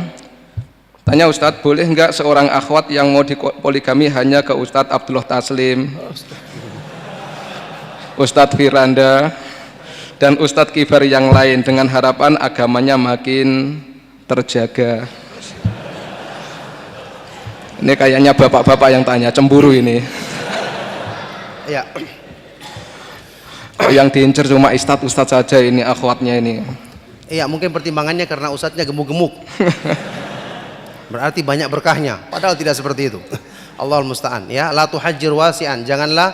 Tanya Ustadz, boleh enggak seorang akhwat yang mau dipoligami hanya ke Ustadz Abdullah Taslim, Ustadz Firanda, dan Ustadz Kibar yang lain dengan harapan agamanya makin terjaga? Ini kayaknya bapak-bapak yang tanya, cemburu ini.
Ya.
Yang diincar cuma ustadz saja ini, akhwatnya ini.
Iya, mungkin pertimbangannya karena ustadznya gemuk-gemuk. Berarti banyak berkahnya, padahal tidak seperti itu. Allahul musta'an, ya. La tuhajjir wasi'an, janganlah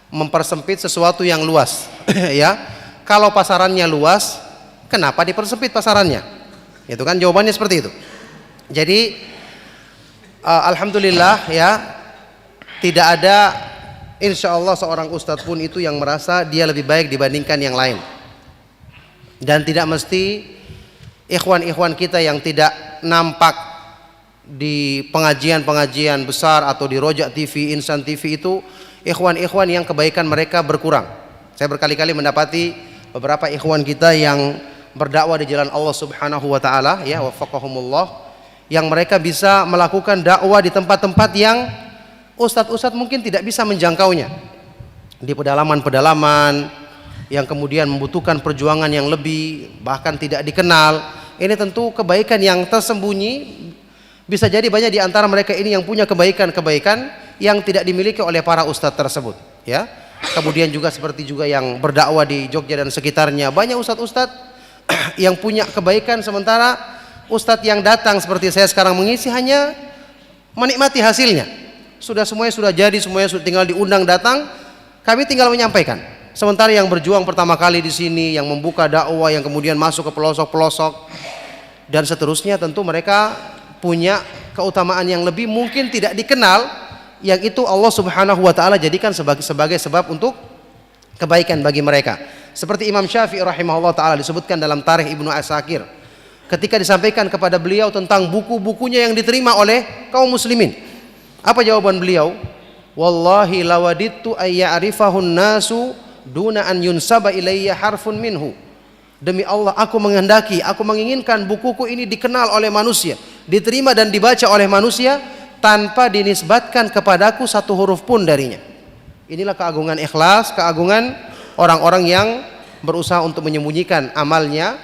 mempersempit sesuatu yang luas. Ya. Kalau pasarannya luas, kenapa dipersempit pasarannya? Itu kan jawabannya seperti itu. Jadi alhamdulillah, ya, tidak ada insya Allah seorang ustadz pun itu yang merasa dia lebih baik dibandingkan yang lain. Dan tidak mesti ikhwan-ikhwan kita yang tidak nampak di pengajian-pengajian besar atau di Rojak TV, Insan TV itu ikhwan-ikhwan yang kebaikan mereka berkurang. Saya berkali-kali mendapati beberapa ikhwan kita yang berdakwah di jalan Allah Subhanahu wa taala, ya, wafaqahumullah, yang mereka bisa melakukan dakwah di tempat-tempat yang ustadz-ustadz mungkin tidak bisa menjangkaunya, di pedalaman-pedalaman yang kemudian membutuhkan perjuangan yang lebih, bahkan tidak dikenal. Ini tentu kebaikan yang tersembunyi. Bisa jadi banyak di antara mereka ini yang punya kebaikan-kebaikan yang tidak dimiliki oleh para ustadz tersebut, ya. Kemudian juga seperti juga yang berdakwah di Jogja dan sekitarnya, banyak ustadz-ustadz yang punya kebaikan, sementara ustadz yang datang seperti saya sekarang mengisi hanya menikmati hasilnya. Semuanya sudah jadi, semuanya sudah tinggal diundang datang, kami tinggal menyampaikan. Sementara yang berjuang pertama kali di sini, yang membuka dakwah, yang kemudian masuk ke pelosok-pelosok dan seterusnya, tentu mereka punya keutamaan yang lebih, mungkin tidak dikenal, yang itu Allah Subhanahu wa taala jadikan sebagai sebab untuk kebaikan bagi mereka. Seperti Imam Syafi'i rahimahullah taala disebutkan dalam Tarikh Ibnu Asakir, ketika disampaikan kepada beliau tentang buku-bukunya yang diterima oleh kaum muslimin. Apa jawaban beliau? Wallahi lawadittu ayya'rifahun nasu duna an yunsaba ilayya harfun minhu. Demi Allah, aku menghendaki, aku menginginkan bukuku ini dikenal oleh manusia, diterima dan dibaca oleh manusia tanpa dinisbatkan kepadaku satu huruf pun darinya. Inilah keagungan ikhlas, keagungan orang-orang yang berusaha untuk menyembunyikan amalnya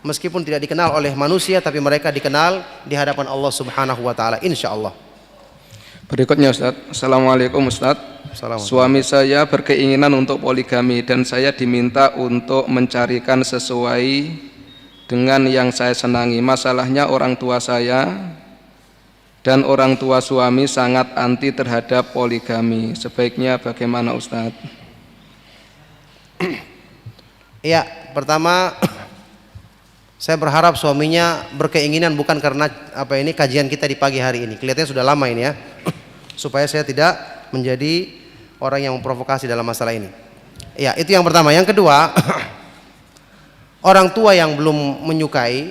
meskipun tidak dikenal oleh manusia, tapi mereka dikenal di hadapan Allah Subhanahu wa taala insyaallah.
Berikutnya Ustaz. Assalamualaikum Ustaz. Suami saya berkeinginan untuk poligami dan saya diminta untuk mencarikan sesuai dengan yang saya senangi. Masalahnya orang tua saya dan orang tua suami sangat anti terhadap poligami. Sebaiknya bagaimana Ustaz?
Ya, pertama saya berharap suaminya berkeinginan bukan karena kajian kita di pagi hari ini. Kelihatannya sudah lama ini ya. Supaya saya tidak menjadi orang yang memprovokasi dalam masalah ini. Ya, itu yang pertama. Yang kedua, orang tua yang belum menyukai,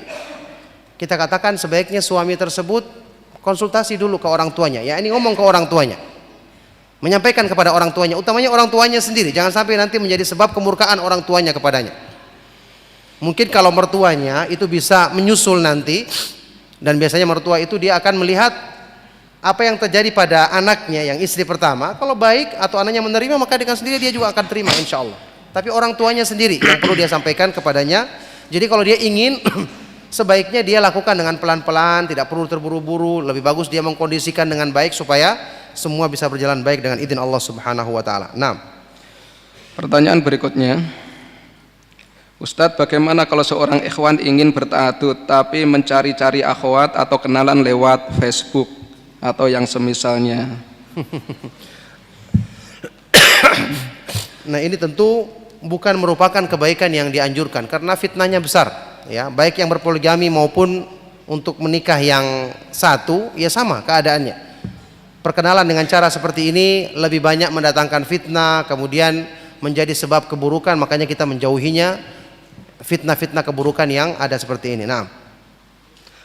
kita katakan sebaiknya suami tersebut konsultasi dulu ke orang tuanya. Ya, ini ngomong ke orang tuanya, menyampaikan kepada orang tuanya, utamanya orang tuanya sendiri. Jangan sampai nanti menjadi sebab kemurkaan orang tuanya kepadanya. Mungkin kalau mertuanya itu bisa menyusul nanti, dan biasanya mertua itu dia akan melihat apa yang terjadi pada anaknya yang istri pertama. Kalau baik atau anaknya menerima, maka dengan sendiri dia juga akan terima insya Allah. Tapi orang tuanya sendiri yang perlu dia sampaikan kepadanya. Jadi kalau dia ingin, sebaiknya dia lakukan dengan pelan-pelan, tidak perlu terburu-buru. Lebih bagus dia mengkondisikan dengan baik supaya semua bisa berjalan baik dengan izin Allah Subhanahu wa taala. Nah,
pertanyaan berikutnya, Ustadz, bagaimana kalau seorang ikhwan ingin bertaatut tapi mencari-cari akhwat atau kenalan lewat Facebook atau yang semisalnya?
Nah, ini tentu bukan merupakan kebaikan yang dianjurkan karena fitnahnya besar ya, baik yang berpoligami maupun untuk menikah yang satu ya sama keadaannya. Perkenalan dengan cara seperti ini lebih banyak mendatangkan fitnah, kemudian menjadi sebab keburukan, makanya kita menjauhinya fitnah-fitnah keburukan yang ada seperti ini. Nah,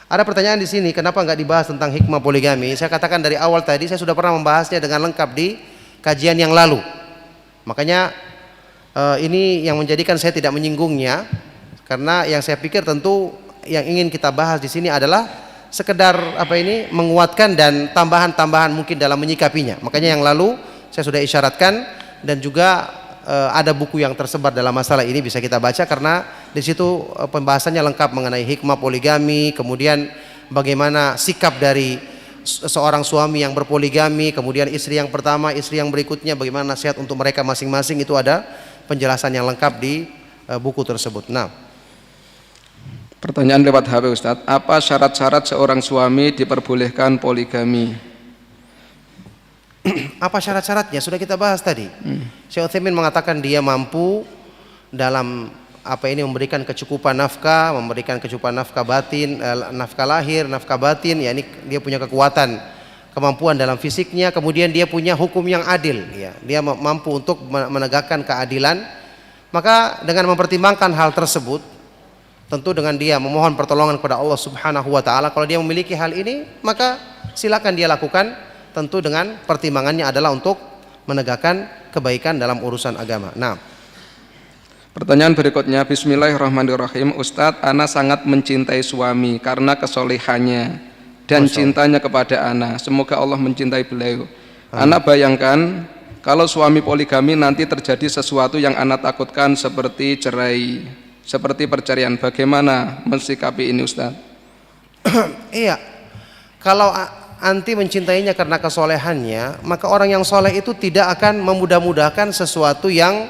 ada pertanyaan di sini, kenapa nggak dibahas tentang hikmah poligami? Saya katakan dari awal tadi, saya sudah pernah membahasnya dengan lengkap di kajian yang lalu. Makanya ini yang menjadikan saya tidak menyinggungnya, karena yang saya pikir tentu yang ingin kita bahas di sini adalah sekedar menguatkan dan tambahan-tambahan mungkin dalam menyikapinya. Makanya yang lalu saya sudah isyaratkan, dan juga ada buku yang tersebar dalam masalah ini bisa kita baca, karena di situ pembahasannya lengkap mengenai hikmah poligami, kemudian bagaimana sikap dari seorang suami yang berpoligami, kemudian istri yang pertama, istri yang berikutnya, bagaimana nasihat untuk mereka masing-masing, itu ada penjelasan yang lengkap di buku tersebut. Nah,
pertanyaan lewat HP Ustadz, apa syarat-syarat seorang suami diperbolehkan poligami?
Apa syarat-syaratnya? Sudah kita bahas tadi. Syekh Utsaimin mengatakan dia mampu dalam memberikan kecukupan nafkah, memberikan kecukupan nafkah batin, nafkah lahir, nafkah batin. Ya, ini dia punya kekuatan, kemampuan dalam fisiknya. Kemudian dia punya hukum yang adil. Ya, dia mampu untuk menegakkan keadilan. Maka dengan mempertimbangkan hal tersebut, tentu dengan dia memohon pertolongan kepada Allah Subhanahu wa taala, kalau dia memiliki hal ini, maka silakan dia lakukan. Tentu dengan pertimbangannya adalah untuk menegakkan kebaikan dalam urusan agama. Nah,
pertanyaan berikutnya, Bismillahirrahmanirrahim. Ustadz, ana sangat mencintai suami karena kesolehannya dan cintanya kepada ana. Semoga Allah mencintai beliau. Ana bayangkan kalau suami poligami nanti terjadi sesuatu yang ana takutkan seperti cerai, seperti perceraian. Bagaimana mensikapi ini Ustadz?
Iya, kalau anti mencintainya karena kesolehannya, maka orang yang soleh itu tidak akan memudah-mudahkan sesuatu yang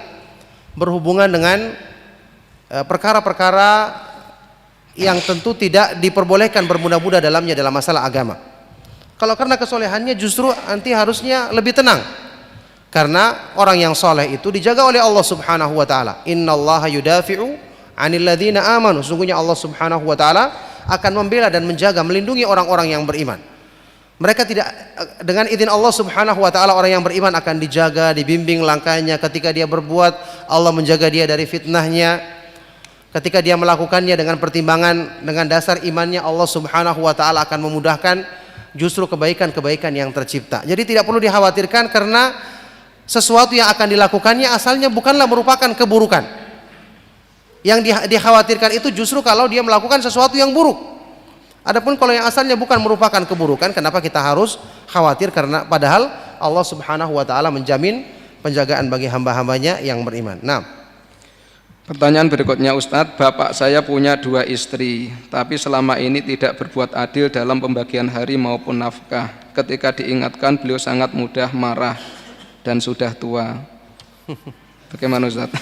berhubungan dengan perkara-perkara yang tentu tidak diperbolehkan bermudah-mudah dalamnya dalam masalah agama. Kalau karena kesolehannya, justru anti harusnya lebih tenang, karena orang yang soleh itu dijaga oleh Allah Subhanahu wa taala. Innallaha yudafi'u 'anil ladzina amanu. Sesungguhnya Allah Subhanahu wa taala akan membela dan menjaga, melindungi orang-orang yang beriman. Mereka tidak, dengan izin Allah Subhanahu wa taala, orang yang beriman akan dijaga, dibimbing langkahnya. Ketika dia berbuat, Allah menjaga dia dari fitnahnya. Ketika dia melakukannya dengan pertimbangan, dengan dasar imannya, Allah Subhanahu wa taala akan memudahkan justru kebaikan-kebaikan yang tercipta. Jadi tidak perlu dikhawatirkan, karena sesuatu yang akan dilakukannya asalnya bukanlah merupakan keburukan. Yang dikhawatirkan itu justru kalau dia melakukan sesuatu yang buruk. Adapun kalau yang asalnya bukan merupakan keburukan, kenapa kita harus khawatir? Karena padahal Allah Subhanahu wa taala menjamin penjagaan bagi hamba-hambanya yang beriman. Nah,
Pertanyaan berikutnya Ustadz, bapak saya punya 2 istri, tapi selama ini tidak berbuat adil dalam pembagian hari maupun nafkah. Ketika diingatkan beliau sangat mudah marah dan sudah tua. Bagaimana Ustadz?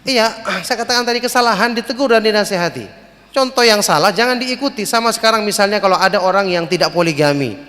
iya, saya katakan tadi kesalahan ditegur dan dinasihati. Contoh yang salah jangan diikuti. Sama sekarang misalnya kalau ada orang yang tidak poligami,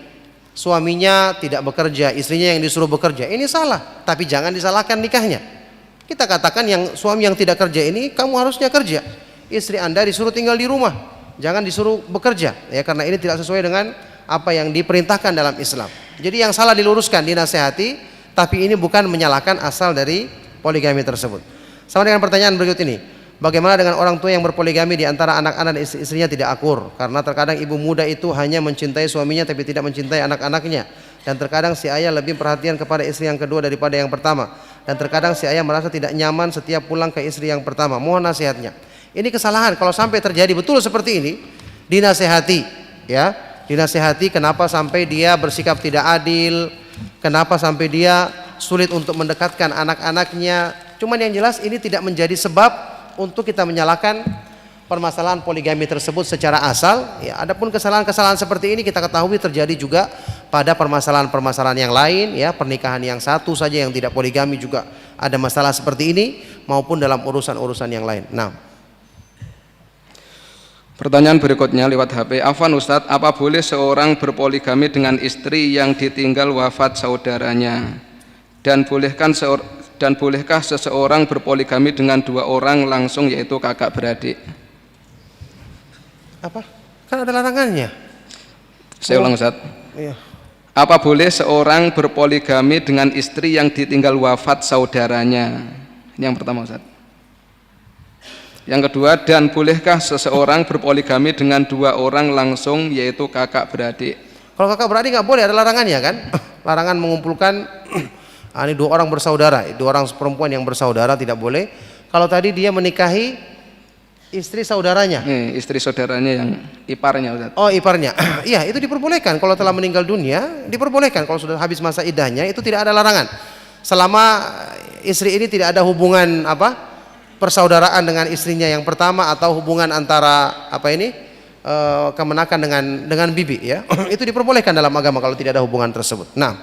suaminya tidak bekerja, istrinya yang disuruh bekerja, ini salah. Tapi jangan disalahkan nikahnya. Kita katakan yang suami yang tidak kerja ini, kamu harusnya kerja. Istri Anda disuruh tinggal di rumah, jangan disuruh bekerja, ya, karena ini tidak sesuai dengan apa yang diperintahkan dalam Islam. Jadi yang salah diluruskan, dinasehati, tapi ini bukan menyalahkan asal dari poligami tersebut. Sama dengan pertanyaan berikut ini, bagaimana dengan orang tua yang berpoligami di antara anak-anak dan istrinya tidak akur? Karena terkadang ibu muda itu hanya mencintai suaminya tapi tidak mencintai anak-anaknya. Dan terkadang si ayah lebih perhatian kepada istri yang kedua daripada yang pertama. Dan terkadang si ayah merasa tidak nyaman setiap pulang ke istri yang pertama. Mohon nasihatnya. Ini kesalahan. Kalau sampai terjadi betul seperti ini, dinasehati, ya, dinasehati kenapa sampai dia bersikap tidak adil, kenapa sampai dia sulit untuk mendekatkan anak-anaknya. Cuman yang jelas ini tidak menjadi sebab untuk kita menyalahkan permasalahan poligami tersebut secara asal. Ya, adapun kesalahan-kesalahan seperti ini kita ketahui terjadi juga pada permasalahan-permasalahan yang lain, ya, pernikahan yang satu saja yang tidak poligami juga ada masalah seperti ini, maupun dalam urusan-urusan yang lain. Nah,
Pertanyaan berikutnya lewat HP. Afwan Ustadz, apa boleh seorang berpoligami dengan istri yang ditinggal wafat saudaranya? Dan bolehkah seseorang berpoligami dengan 2 orang langsung, yaitu kakak beradik?
apa? Kan ada larangannya.
Saya ulang Ustadz.
Iya.
Apa boleh seorang berpoligami dengan istri yang ditinggal wafat saudaranya? Ini yang pertama Ustaz. Yang kedua, dan bolehkah seseorang berpoligami dengan 2 orang langsung, yaitu kakak beradik?
Kalau kakak beradik nggak boleh, ada larangannya kan? Larangan mengumpulkan ini 2 orang bersaudara, 2 orang perempuan yang bersaudara tidak boleh. Kalau tadi dia menikahi istri saudaranya.
Istri saudaranya yang iparnya Ustaz.
Oh, iparnya. Iya, itu diperbolehkan kalau telah meninggal dunia, diperbolehkan kalau sudah habis masa iddahnya, itu tidak ada larangan. Selama istri ini tidak ada hubungan persaudaraan dengan istrinya yang pertama, atau hubungan antara kemenakan dengan bibi, ya. Itu diperbolehkan dalam agama kalau tidak ada hubungan tersebut. Nah,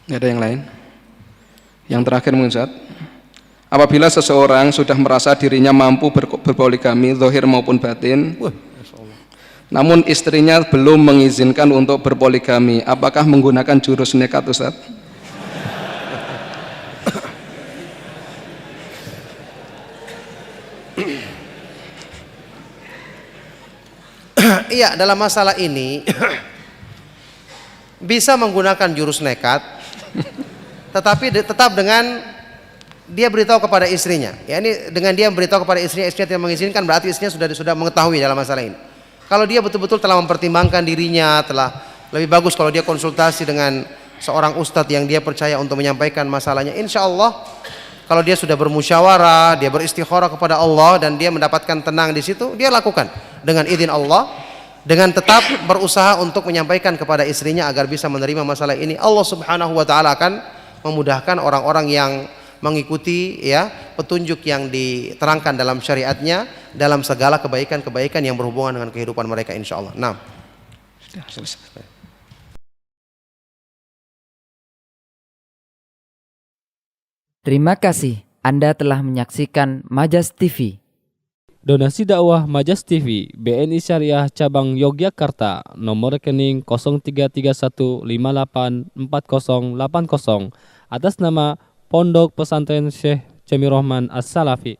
ada yang lain? Yang terakhir mungkin Ustaz. Apabila seseorang sudah merasa dirinya mampu berpoligami, zahir maupun batin, namun istrinya belum mengizinkan untuk berpoligami, apakah menggunakan jurus nekat Ustaz?
iya, dalam masalah ini bisa menggunakan jurus nekat, tetapi tetap dengan dia beritahu kepada istrinya. Ya, ini dengan dia beritahu kepada istrinya tidak mengizinkan, berarti istrinya sudah mengetahui dalam masalah ini. Kalau dia betul-betul telah mempertimbangkan dirinya, telah lebih bagus kalau dia konsultasi dengan seorang ustadz yang dia percaya untuk menyampaikan masalahnya. Insya Allah kalau dia sudah bermusyawarah, dia beristikharah kepada Allah dan dia mendapatkan tenang di situ, dia lakukan dengan izin Allah, dengan tetap berusaha untuk menyampaikan kepada istrinya agar bisa menerima masalah ini. Allah Subhanahu wa taala akan memudahkan orang-orang yang mengikuti, ya, petunjuk yang diterangkan dalam syariatnya dalam segala kebaikan-kebaikan yang berhubungan dengan kehidupan mereka, insya Allah. Nah,
Sudah selesai.
Terima kasih Anda telah menyaksikan Majas TV.
Donasi dakwah Majas TV BNI Syariah Cabang Yogyakarta, nomor rekening 0331584080 atas nama Pondok Pesantren Syekh Jamirohman As-Salafi.